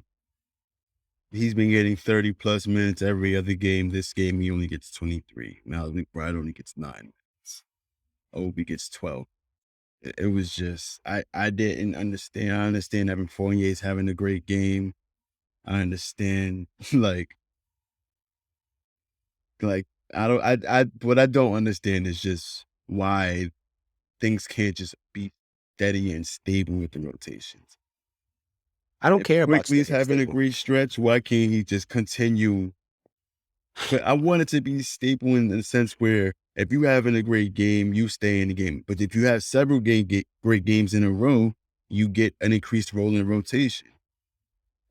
He's been getting 30 plus minutes every other game. This game, he only gets 23. Miles McBride only gets 9 minutes. Obi gets 12. It was just, I didn't understand. I understand Evan Fournier's having a great game. I understand, what I don't understand is just why things can't just be steady and stable with the rotations. I don't care about Quickly's having a great stretch. Why can't he just continue? But I want it to be stable in the sense where if you're having a great game, you stay in the game. But if you have several great games in a row, you get an increased role in rotation.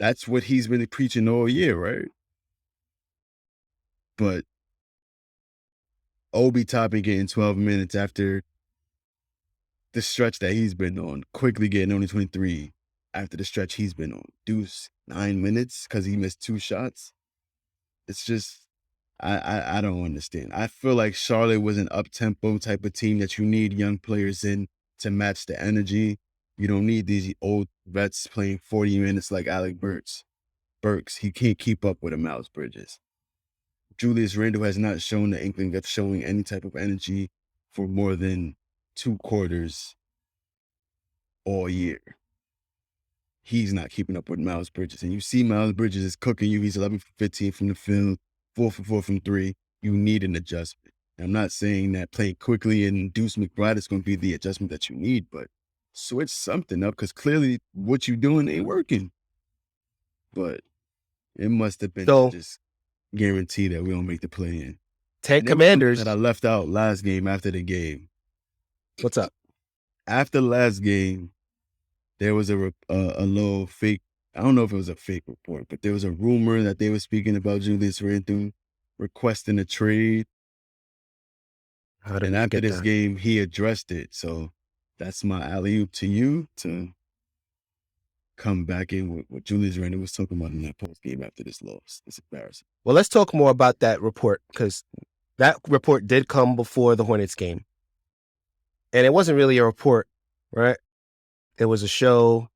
That's what he's been preaching all year, right? But Obi Toppin getting 12 minutes after the stretch that he's been on, Quickly getting only 23 after the stretch he's been on. Deuce, 9 minutes because he missed 2 shots. It's just, I don't understand. I feel like Charlotte was an up-tempo type of team that you need young players in to match the energy. You don't need these old vets playing 40 minutes like Alec Burks. He can't keep up with Miles Bridges. Julius Randle has not shown the inkling of showing any type of energy for more than 2 quarters all year. He's not keeping up with Miles Bridges. And you see Miles Bridges is cooking you. He's 11 for 15 from the field, 4 for 4 from 3. You need an adjustment. I'm not saying that playing Quickly and Deuce McBride is going to be the adjustment that you need, but switch something up because clearly what you're doing ain't working. But it must have been to just guarantee that we don't make the play in. Take Commanders. That I left out last game after the game. What's up? After last game, there was a little fake, I don't know if it was a fake report, but there was a rumor that they were speaking about Julius Randle requesting a trade. And after this game, he addressed it. So that's my alley-oop to you to come back in with what Julius Randle was talking about in that post game after this loss. It's embarrassing. Well, let's talk more about that report, because that report did come before the Hornets game. And it wasn't really a report, right? It was a show.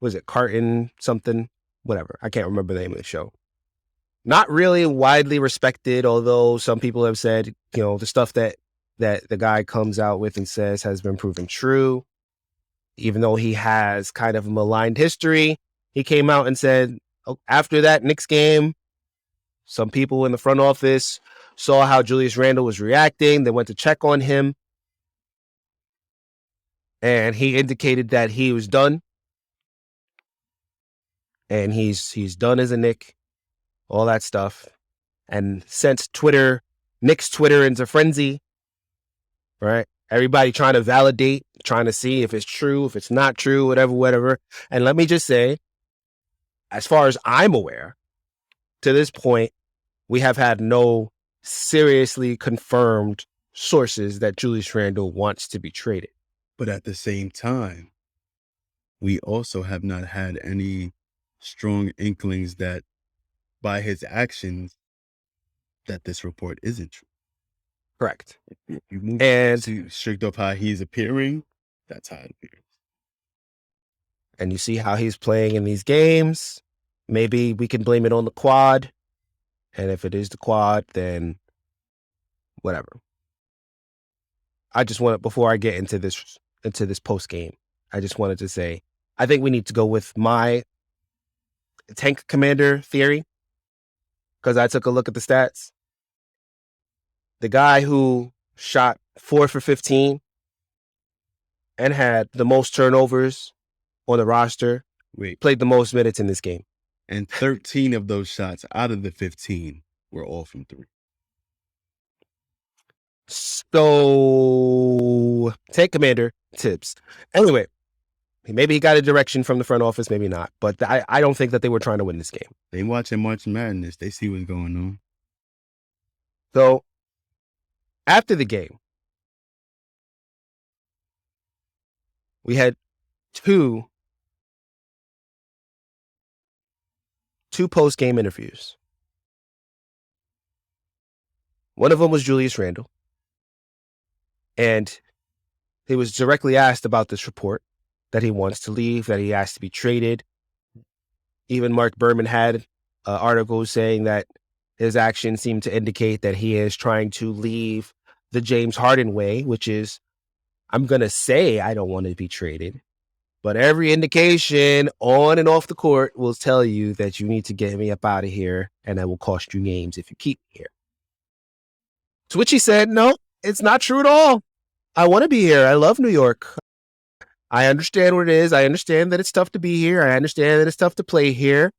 Was it Carton something? Whatever. I can't remember the name of the show. Not really widely respected, although some people have said, the stuff that the guy comes out with and says has been proven true. Even though he has kind of a maligned history, he came out and said, after that Knicks game, some people in the front office saw how Julius Randle was reacting. They went to check on him. And he indicated that he was done. And he's done as a Knick, all that stuff. And sent Knicks Twitter into frenzy, right? Everybody trying to validate, trying to see if it's true, if it's not true, whatever. And let me just say, as far as I'm aware, to this point, we have had no seriously confirmed sources that Julius Randle wants to be traded. But at the same time, we also have not had any strong inklings that by his actions that this report isn't true. Correct. If you move And to strict off how he's appearing, that's how it appears. And you see how he's playing in these games. Maybe we can blame it on the quad. And if it is the quad, then whatever. I just want to, before I get into this post game, I just wanted to say, I think we need to go with my tank commander theory, because I took a look at the stats. The guy who shot 4 for 15 and had the most turnovers on the roster played the most minutes in this game. And 13 of those shots out of the 15 were all from 3. So, tank commander tips. Anyway, maybe he got a direction from the front office, maybe not. But I don't think that they were trying to win this game. They watching March Madness. They see what's going on. So, after the game, we had two post-game interviews. One of them was Julius Randle. And he was directly asked about this report, that he wants to leave, that he has to be traded. Even Mark Berman had articles saying that his actions seem to indicate that he is trying to leave the James Harden way, which is, I'm going to say I don't want to be traded, but every indication on and off the court will tell you that you need to get me up out of here, and that will cost you games if you keep me here. To which he said, no, it's not true at all. I want to be here. I love New York. I understand what it is. I understand that it's tough to be here. I understand that it's tough to play here.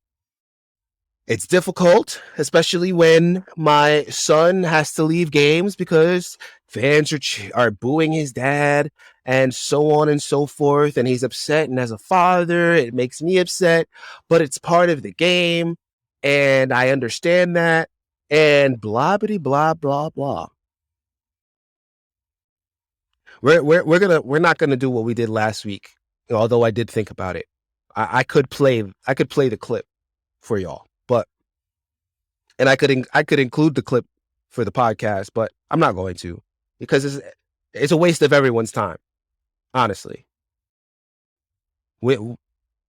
It's difficult, especially when my son has to leave games because fans are booing his dad and so on and so forth. And he's upset. And as a father, it makes me upset, but it's part of the game. And I understand that. And blah, blah, blah, blah. We're not gonna do what we did last week, although I did think about it. I could play the clip for y'all, and I could include the clip for the podcast, but I'm not going to, because it's a waste of everyone's time, honestly.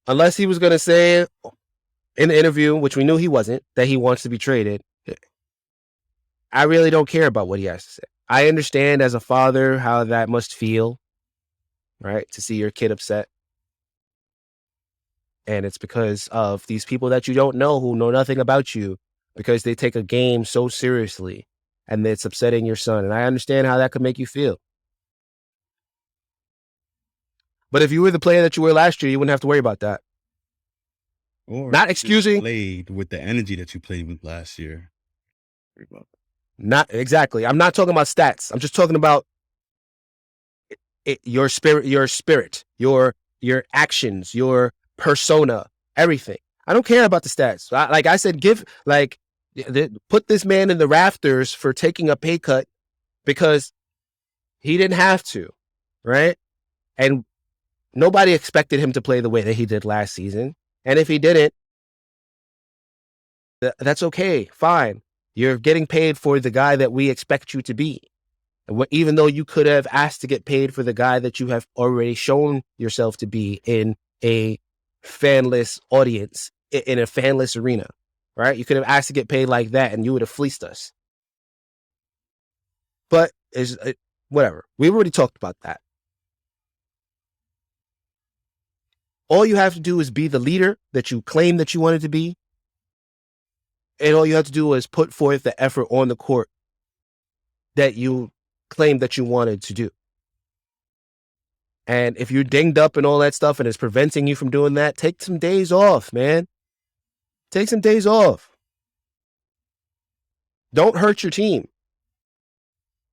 Unless he was gonna say in the interview, which we knew he wasn't, that he wants to be traded, I really don't care about what he has to say. I understand as a father how that must feel, right? To see your kid upset. And it's because of these people that you don't know, who know nothing about you, because they take a game so seriously and it's upsetting your son. And I understand how that could make you feel. But if you were the player that you were last year, you wouldn't have to worry about that. Or not excusing. Played with the energy that you played with last year. Not exactly. I'm not talking about stats. I'm just talking about your spirit, your actions, your persona, everything. I don't care about the stats. Like I said, put this man in the rafters for taking a pay cut because he didn't have to, right? And nobody expected him to play the way that he did last season. And if he didn't, that's okay. Fine. You're getting paid for the guy that we expect you to be. Even though you could have asked to get paid for the guy that you have already shown yourself to be in a fanless audience, in a fanless arena, right? You could have asked to get paid like that and you would have fleeced us. But whatever. We've already talked about that. All you have to do is be the leader that you claim that you wanted to be. And all you have to do is put forth the effort on the court that you claimed that you wanted to do. And if you're dinged up and all that stuff and it's preventing you from doing that, take some days off, man. Take some days off. Don't hurt your team.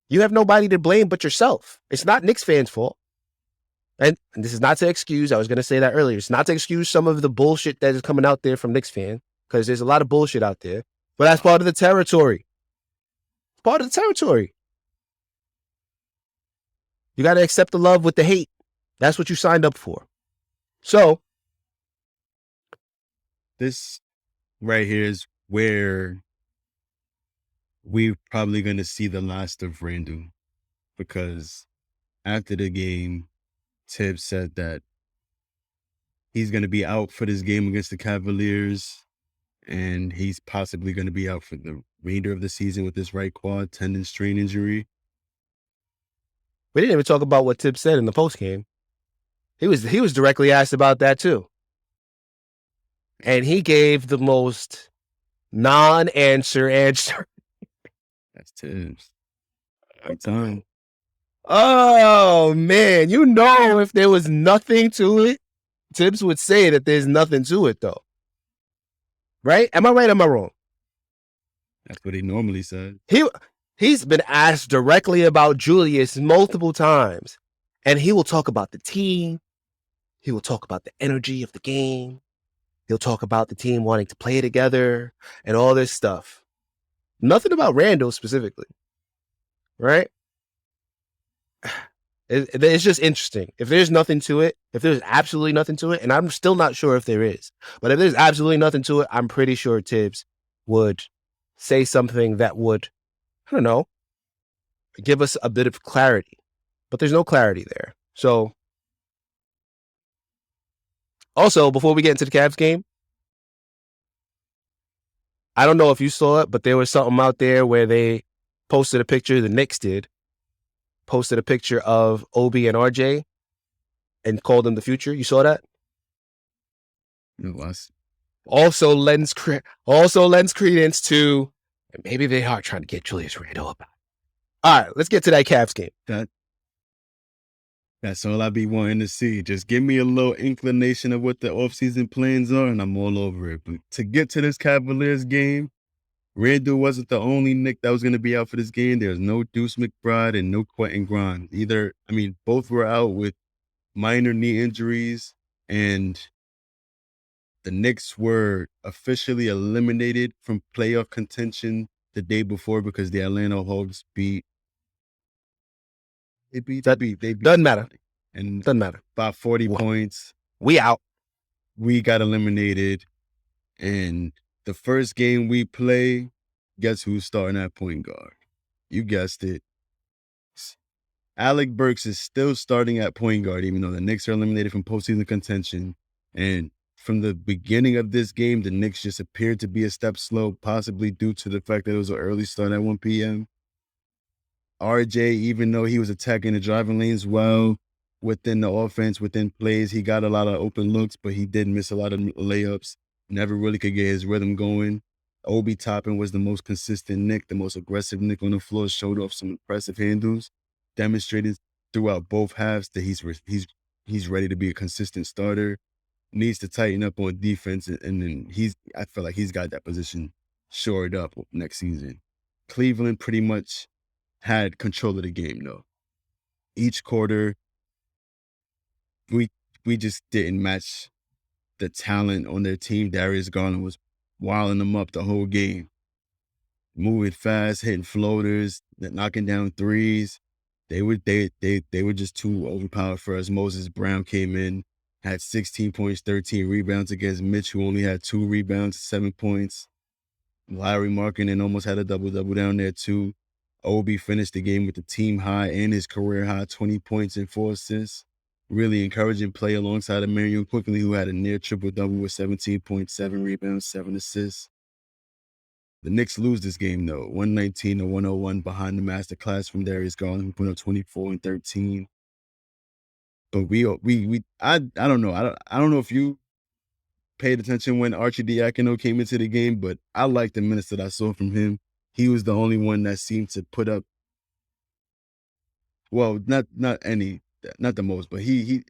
You have nobody to blame but yourself. It's not Knicks fans' fault. And this is not to excuse, I was going to say that earlier, it's not to excuse some of the bullshit that is coming out there from Knicks fans, because there's a lot of bullshit out there. But that's part of the territory. Part of the territory. You got to accept the love with the hate. That's what you signed up for. So, this right here is where we're probably going to see the last of Randle, because after the game, Tibbs said that he's going to be out for this game against the Cavaliers, and he's possibly going to be out for the remainder of the season with this right quad tendon strain injury. We didn't even talk about what Tibbs said in the postgame. He was directly asked about that too. And he gave the most non-answer answer. That's Tibbs. Every time. Oh, man. You know, if there was nothing to it, Tibbs would say that there's nothing to it, though. Right? Am I right or am I wrong? That's what he normally said. He's been asked directly about Julius multiple times, and he will talk about the team. He will talk about the energy of the game. He'll talk about the team wanting to play together and all this stuff. Nothing about Randle specifically, right? It's just interesting. If there's nothing to it, if there's absolutely nothing to it, and I'm still not sure if there is, but if there's absolutely nothing to it, I'm pretty sure Tibbs would say something that would, I don't know, give us a bit of clarity. But there's no clarity there. So, also, before we get into the Cavs game, I don't know if you saw it, but there was something out there where they posted a picture, the Knicks did, posted a picture of Obi and RJ and called them the future. You saw that? It was. Also lends credence to maybe they are trying to get Julius Randle up. All right, let's get to that Cavs game. That's all I be wanting to see. Just give me a little inclination of what the offseason plans are, and I'm all over it. But to get to this Cavaliers game, Randle wasn't the only Knick that was going to be out for this game. There's no Deuce McBride and no Quentin Grimes. Both were out with minor knee injuries, and the Knicks were officially eliminated from playoff contention the day before because the Atlanta Hawks beat. They beat. Doesn't matter. And doesn't matter. By 40 points. We out. We got eliminated. And the first game we play, guess who's starting at point guard? You guessed it. Alec Burks is still starting at point guard, even though the Knicks are eliminated from postseason contention. And from the beginning of this game, the Knicks just appeared to be a step slow, possibly due to the fact that it was an early start at 1 p.m. RJ, even though he was attacking the driving lanes well within the offense, within plays, he got a lot of open looks, but he did miss a lot of layups. Never really could get his rhythm going. Obi Toppin was the most consistent Knick, the most aggressive Knick on the floor, showed off some impressive handles, demonstrated throughout both halves that he's ready to be a consistent starter. Needs to tighten up on defense, and then I feel like he's got that position shored up next season. Cleveland pretty much had control of the game, though. Each quarter, we just didn't match the talent on their team. Darius Garland was wilding them up the whole game. Moving fast, hitting floaters, knocking down threes. They were just too overpowered for us. Moses Brown came in, had 16 points, 13 rebounds against Mitch, who only had 2 rebounds, 7 points. Larry Markkinen almost had a double-double down there too. Obi finished the game with the team high and his career high, 20 points and 4 assists. Really encouraging play alongside Emmanuel Quickly, who had a near triple-double with 17.7 rebounds, 7 assists. The Knicks lose this game, though, 119-101 behind the masterclass from Darius Garland, who put up 24 and 13. But I don't know. I don't know if you paid attention when Arcidiacono came into the game, but I liked the minutes that I saw from him. He was the only one that seemed to put up, well, not the most, but he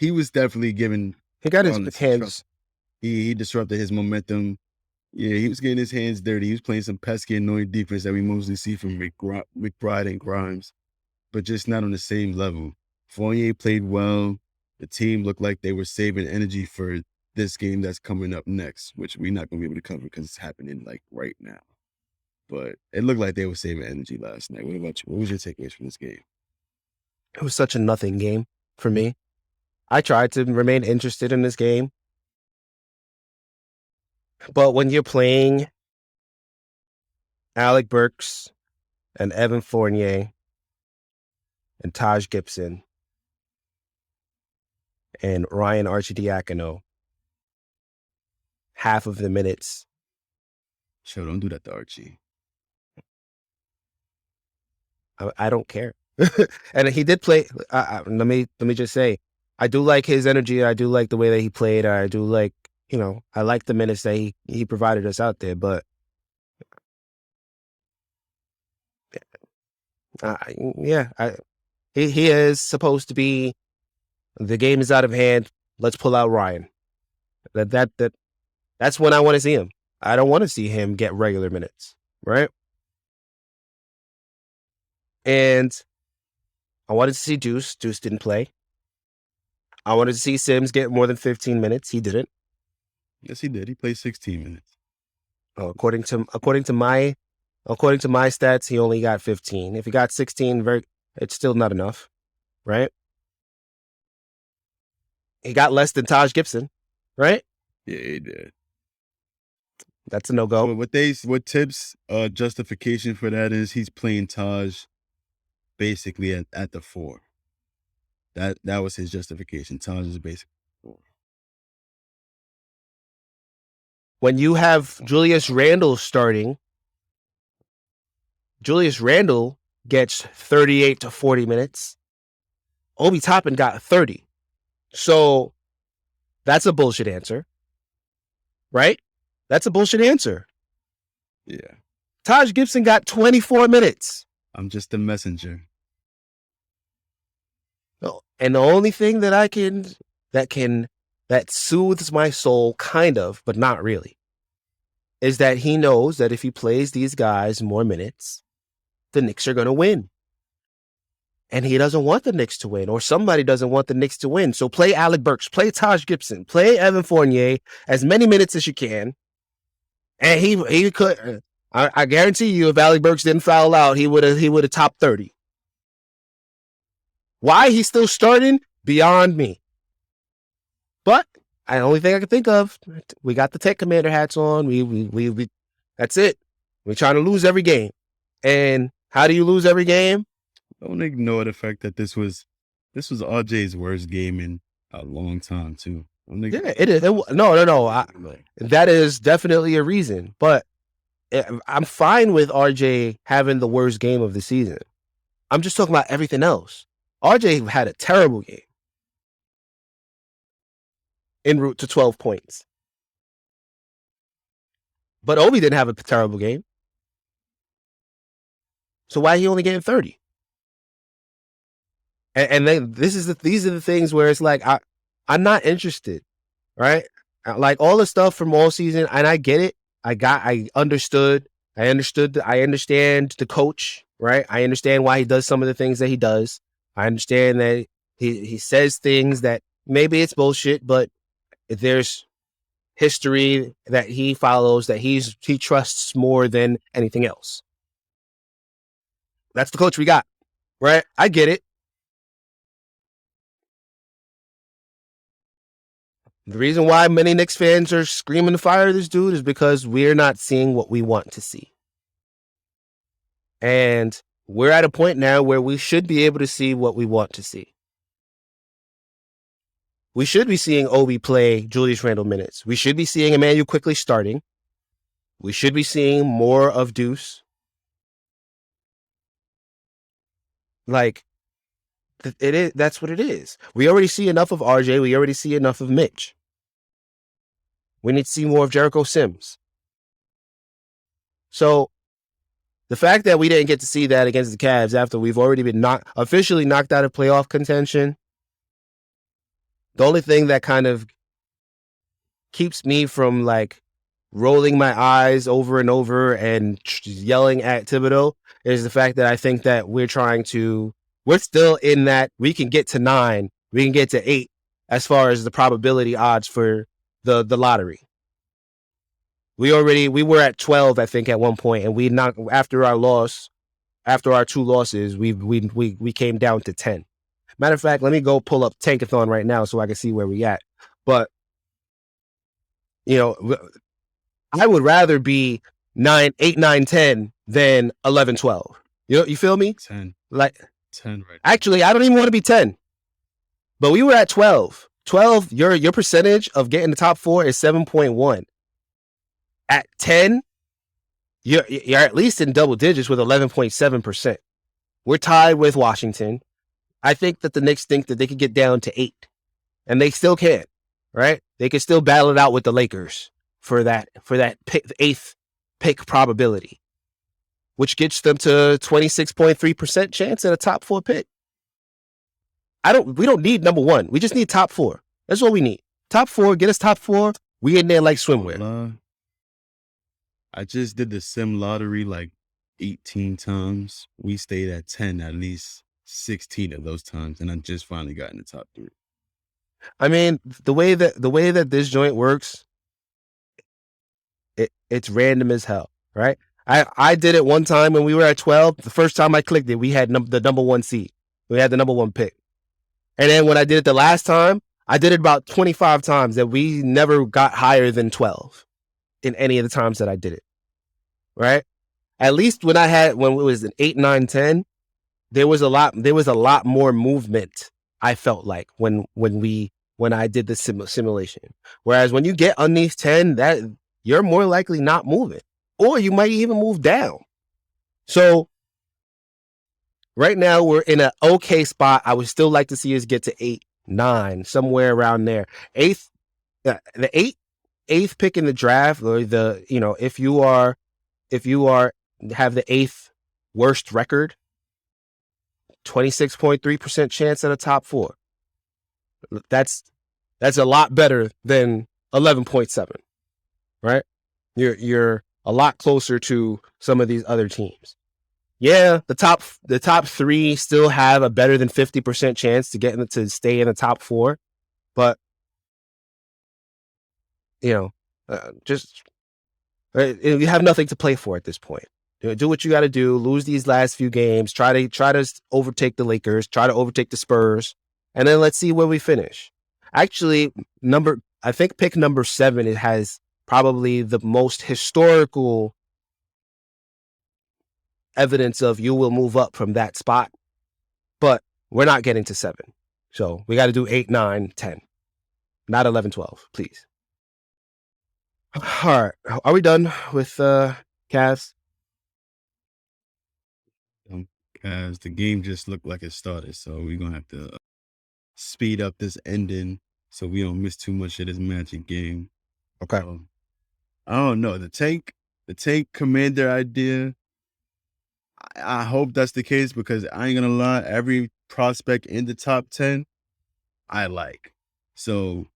was definitely giving. He got his hands. He disrupted his momentum. Yeah, he was getting his hands dirty. He was playing some pesky, annoying defense that we mostly see from McBride and Grimes, but just not on the same level. Fournier played well. The team looked like they were saving energy for this game that's coming up next, which we're not going to be able to cover because it's happening like right now. But it looked like they were saving energy last night. What about you? What was your takeaways from this game? It was such a nothing game for me. I tried to remain interested in this game. But when you're playing Alec Burks and Evan Fournier and Taj Gibson and Ryan Arcidiacono, half of the minutes. Sure, don't do that to Archie. I don't care. And he did play. Let me just say, I do like his energy. I do like the way that he played. I do like, I like the minutes that he provided us out there. But he is supposed to be. The game is out of hand. Let's pull out Ryan. That's when I want to see him. I don't want to see him get regular minutes, right? And I wanted to see Deuce. Deuce didn't play. I wanted to see Sims get more than 15 minutes. He didn't. Yes, he did. He played 16 minutes. Oh, according to my stats, he only got 15. If he got 16, it's still not enough, right? He got less than Taj Gibson, right? Yeah, he did. That's a no-go. What Tibbs' justification for that is he's playing Taj basically at the 4. That was his justification. Taj is basically 4. When you have Julius Randle starting, Julius Randle gets 38 to 40 minutes. Obi Toppin got 30. So that's a bullshit answer, right? That's a bullshit answer. Yeah. Taj Gibson got 24 minutes. I'm just a messenger. And the only thing that soothes my soul, kind of, but not really, is that he knows that if he plays these guys more minutes, the Knicks are going to win. And he doesn't want the Knicks to win, or somebody doesn't want the Knicks to win. So play Alec Burks, play Taj Gibson, play Evan Fournier as many minutes as you can. And he could, I guarantee you, if Alec Burks didn't foul out, he would have topped 30. Why he's still starting? Beyond me. But the only thing I can think of, we got the Tech Commander hats on. We that's it. We're trying to lose every game. And how do you lose every game? Don't ignore the fact that this was RJ's worst game in a long time too. Yeah, it is. No. That is definitely a reason. But I'm fine with RJ having the worst game of the season. I'm just talking about everything else. RJ had a terrible game. En route to 12 points. But Obi didn't have a terrible game. So why he only getting 30? And then these are the things where it's like I'm not interested, right? Like all the stuff from all season, and I get it. I understood. I understand the coach, right? I understand why he does some of the things that he does. I understand that he says things that maybe it's bullshit, but there's history that he follows that he trusts more than anything else. That's the coach we got. right? I get it. The reason why many Knicks fans are screaming to fire this dude is because we're not seeing what we want to see. And we're at a point now where we should be able to see what we want to see. We should be seeing Obi play Julius Randle minutes. We should be seeing Emmanuel quickly starting. We should be seeing more of Deuce. Like, that's what it is. We already see enough of RJ. We already see enough of Mitch. We need to see more of Jericho Sims. So the fact that we didn't get to see that against the Cavs after we've already been officially knocked out of playoff contention, the only thing that kind of keeps me from like rolling my eyes over and over and yelling at Thibodeau is the fact that I think that we're still in that we can get to 9, we can get to 8 as far as the probability odds for the lottery. We were at 12, I think, at one point, and we knocked after our 2 losses, we came down to 10. Matter of fact, let me go pull up Tankathon right now so I can see where we at. But I would rather be 8, 9, 10 than 11, 12. You feel me? 10. Like 10 right. Actually, I don't even want to be 10. But we were at 12. 12, your percentage of getting the top 4 is 7.1. At 10, you're at least in double digits with 11.7%. We're tied with Washington. I think that the Knicks think that they could get down to 8. And they still can, right? They can still battle it out with the Lakers for that 8th pick probability, which gets them to 26.3% chance at a top 4 pick. We don't need number 1. We just need top 4. That's what we need. Top 4, get us top 4. We in there like swimwear. I just did the sim lottery like 18 times. We stayed at 10 at least 16 of those times, and I just finally got in the top 3. I mean, the way that this joint works, it's random as hell, right? I did it one time when we were at 12. The first time I clicked it, we had the number 1 seed. We had the number 1 pick. And then when I did it the last time, I did it about 25 times that we never got higher than 12 in any of the times that I did it, right? At least when it was an 8, 9, 10, there was a lot more movement, I felt like, when I did the simulation. Whereas when you get underneath 10, that you're more likely not moving, or you might even move down. So right now we're in an okay spot. I would still like to see us get to 8, 9, somewhere around there. The 8th pick in the draft, or if you have the 8th worst record, 26.3% chance at a top 4. That's a lot better than 11.7, right? You're a lot closer to some of these other teams. Yeah, the top 3 still have a better than 50% chance to stay in the top 4, but you have nothing to play for at this point. Do what you got to do. Lose these last few games. Try to overtake the Lakers. Try to overtake the Spurs, and then let's see where we finish. Actually, I think pick number 7, it has probably the most historical evidence of you will move up from that spot, but we're not getting to 7. So we got to do 8, 9, 10, not 11, 12, please. All right. Are we done with Cavs? Cavs, the game just looked like it started, so we're going to have to speed up this ending so we don't miss too much of this magic game. Okay. I don't know. The tank commander idea, I hope that's the case, because I ain't gonna lie, every prospect in the top 10 I like. So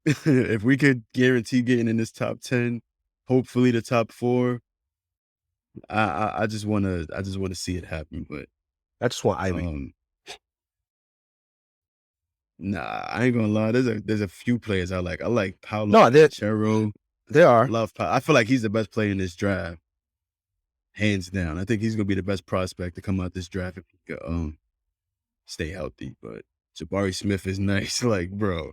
if we could guarantee getting in this top 10, hopefully the top 4, I just wanna see it happen. But I just want Ivy. Nah, I ain't gonna lie. There's a few players I like. I like Paolo No, Chero. There are. I feel like he's the best player in this draft. hands down. I think he's gonna be the best prospect to come out this draft if he could stay healthy. But Jabari Smith is nice, like bro.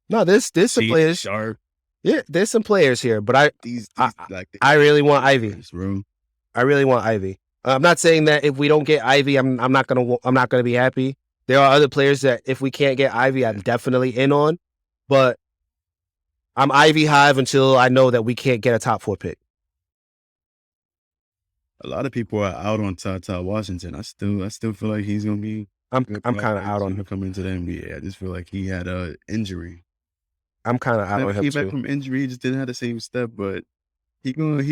No, there's some players. Sharp. Yeah, there's some players here, but I really want Ivy. Room. I really want Ivy. I'm not saying that if we don't get Ivy, I'm not gonna be happy. There are other players that if we can't get Ivy, I'm definitely in on. But I'm Ivy hive until I know that we can't get a top 4 pick. A lot of people are out on Tata Washington. I still feel like he's gonna be. I'm kind of out on him coming into the NBA. I just feel like he had a injury. I'm kind of out on him He back too. from injury. He just didn't have the same step, but he gonna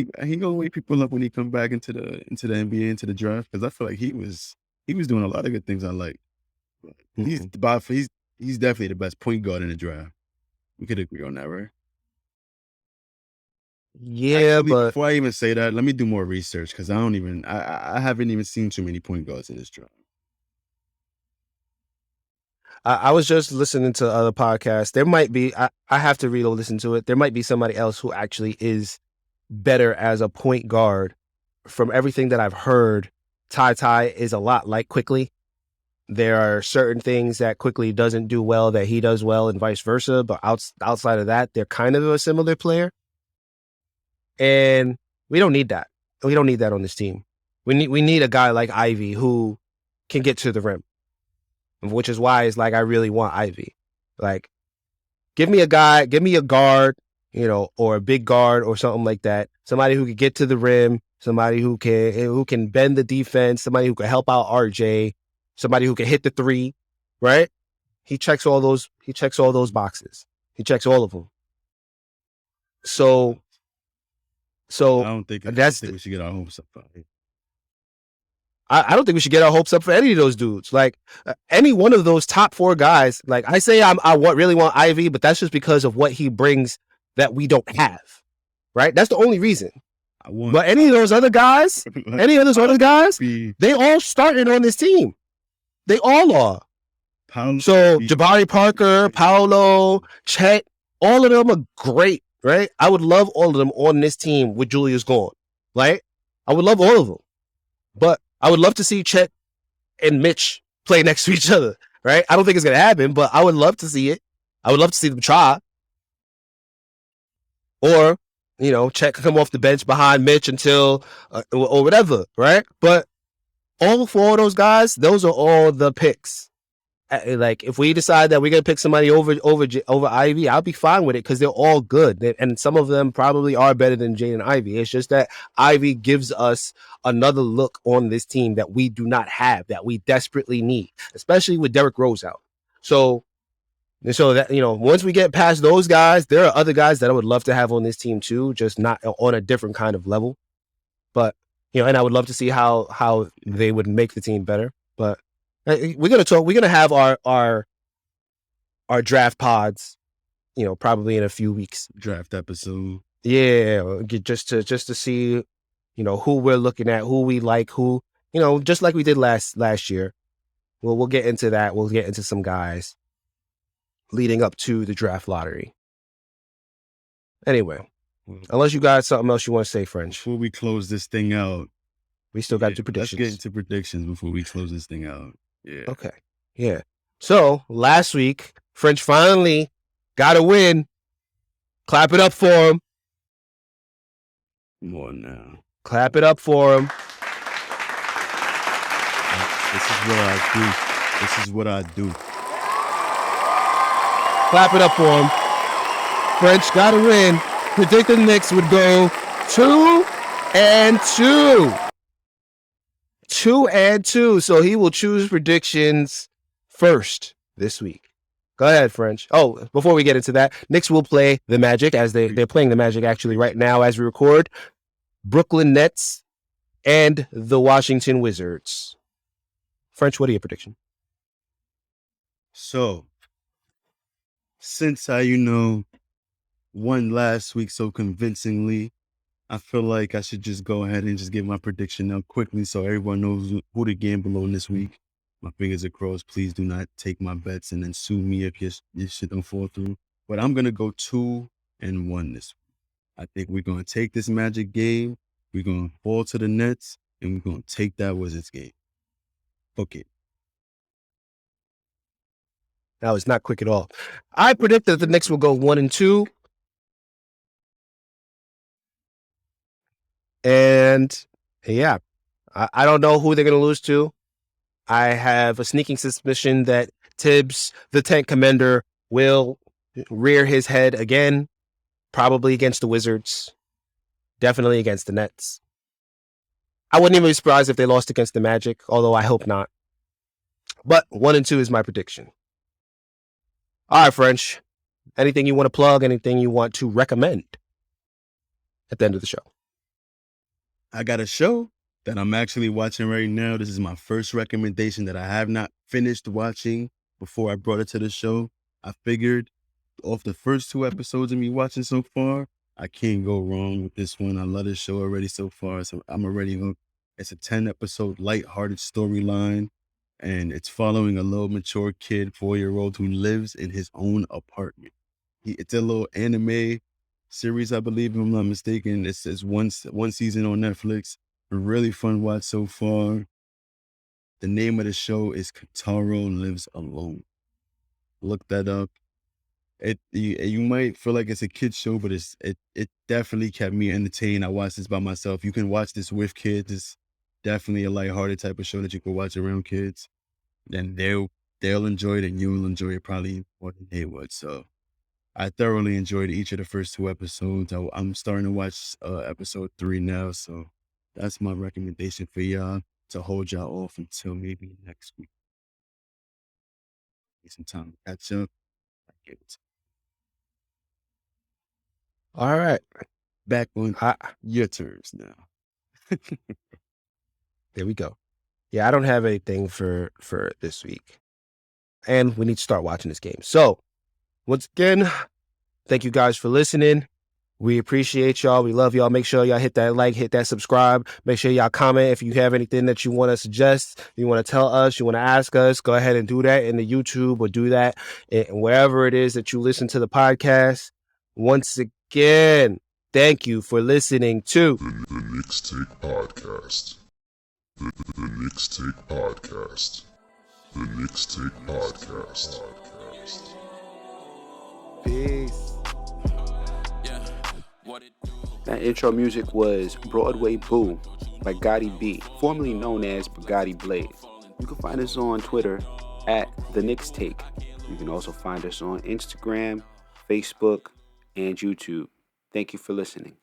wake people up when he come back into the NBA, into the draft. Because I feel like he was doing a lot of good things I like. He's definitely the best point guard in the draft. We could agree on that, right? Yeah, Actually, but before I even say that, let me do more research because I haven't even seen too many point guards in this draft. I was just listening to other podcasts. There might be, I have to read or listen to it. There might be somebody else who actually is better as a point guard. From everything that I've heard, Ty is a lot like Quickly. There are certain things that Quickly doesn't do well that he does well and vice versa. But outside of that, they're kind of a similar player. And we don't need that. We don't need that on this team. We need a guy like Ivy who can get to the rim. Which is why it's like I really want Ivy. Like, give me a guard, or a big guard or something like that. Somebody who can get to the rim, somebody who can bend the defense, somebody who can help out RJ, somebody who can hit the 3, right? He checks all those boxes. He checks all of them. So I don't think we should get our hopes up. I don't think we should get our hopes up for any of those dudes. Like any one of those top 4 guys. Like I say, really want Ivy, but that's just because of what he brings that we don't have. Right? That's the only reason. But any of those other guys, they all started on this team. They all are. So Jabari Parker, Paolo, Chet, all of them are great. Right? I would love all of them on this team with Julius gone. Right? I would love all of them. But I would love to see Chet and Mitch play next to each other, right? I don't think it's going to happen, but I would love to see it. I would love to see them try. Or, Chet can come off the bench behind Mitch until, or whatever, right? But all 4 of those guys, those are all the picks. Like, if we decide that we're going to pick somebody over Ivy, I'll be fine with it because they're all good. And some of them probably are better than Jaden Ivy. It's just that Ivy gives us another look on this team that we do not have, that we desperately need, especially with Derrick Rose out. So that, once we get past those guys, there are other guys that I would love to have on this team too, just not on a different kind of level. But, and I would love to see how they would make the team better. But we're gonna have our draft pods, probably in a few weeks. Draft episode. Yeah, just to see, who we're looking at, who we like, who, just like we did last year. We'll get into that. We'll get into some guys leading up to the draft lottery. Anyway, unless you got something else you want to say, French. Before we close this thing out, we still got to do predictions. Let's get into predictions before we close this thing out. Yeah. Okay. Yeah. So last week, French finally got a win. Clap it up for him. Come on now. Clap it up for him. This is what I do. Clap it up for him. French got a win. Predicted the Knicks would go 2-2. 2-2. So he will choose predictions first this week. Go ahead, French. Oh, before we get into that, Knicks will play the Magic as they're playing the Magic actually right now as we record. Brooklyn Nets and the Washington Wizards. French, what are your predictions? So, since I, won last week so convincingly, I feel like I should just go ahead and just give my prediction now quickly so everyone knows who to gamble on this week. My fingers are crossed. Please do not take my bets and then sue me if your shit don't fall through. But I'm going to go 2-1 this week. I think we're going to take this Magic game. We're going to fall to the Nets, and we're going to take that Wizards game. Book it. That was not quick at all. I predict that the Knicks will go 1-2. And yeah, I don't know who they're going to lose to. I have a sneaking suspicion that Tibbs, the Tank Commander, will rear his head again, probably against the Wizards, definitely against the Nets. I wouldn't even be surprised if they lost against the Magic, although I hope not. But 1-2 is my prediction. All right, French. Anything you want to plug, anything you want to recommend at the end of the show? I got a show that I'm actually watching right now. This is my first recommendation that I have not finished watching before I brought it to the show. I figured off the first 2 episodes of me watching so far, I can't go wrong with this one. I love this show already so far, so I'm already hooked. It's a 10-episode lighthearted storyline, and it's following a little mature kid, 4-year-old, who lives in his own apartment. It's a little anime series, I believe, if I'm not mistaken. It's one season on Netflix. A really fun watch so far. The name of the show is Kotaro Lives Alone. Look that up. You might feel like it's a kid's show, but it definitely kept me entertained. I watched this by myself. You can watch this with kids. It's definitely a lighthearted type of show that you can watch around kids. And they'll enjoy it, and you'll enjoy it probably more than they would. So I thoroughly enjoyed each of the first 2 episodes. I'm starting to watch episode 3 now, so that's my recommendation for y'all, to hold y'all off until maybe next week. Get some time to catch up. I give it to All right. back on your terms now. There we go. Yeah, I don't have anything for this week. And we need to start watching this game. So, once again, thank you guys for listening. We appreciate y'all. We love y'all. Make sure y'all hit that like, hit that subscribe. Make sure y'all comment if you have anything that you want to suggest, you want to tell us, you want to ask us. Go ahead and do that in the YouTube, or do that wherever it is that you listen to the podcast. Once again, thank you for listening to The Knicks Take Podcast. The Knicks Take Podcast. The Knicks Take Podcast. Peace. What it do? That intro music was Broadway Boo by Gotti B, formerly known as Bugatti Blade. You can find us on Twitter at The Knicks Take. You can also find us on Instagram, Facebook, and YouTube. Thank you for listening.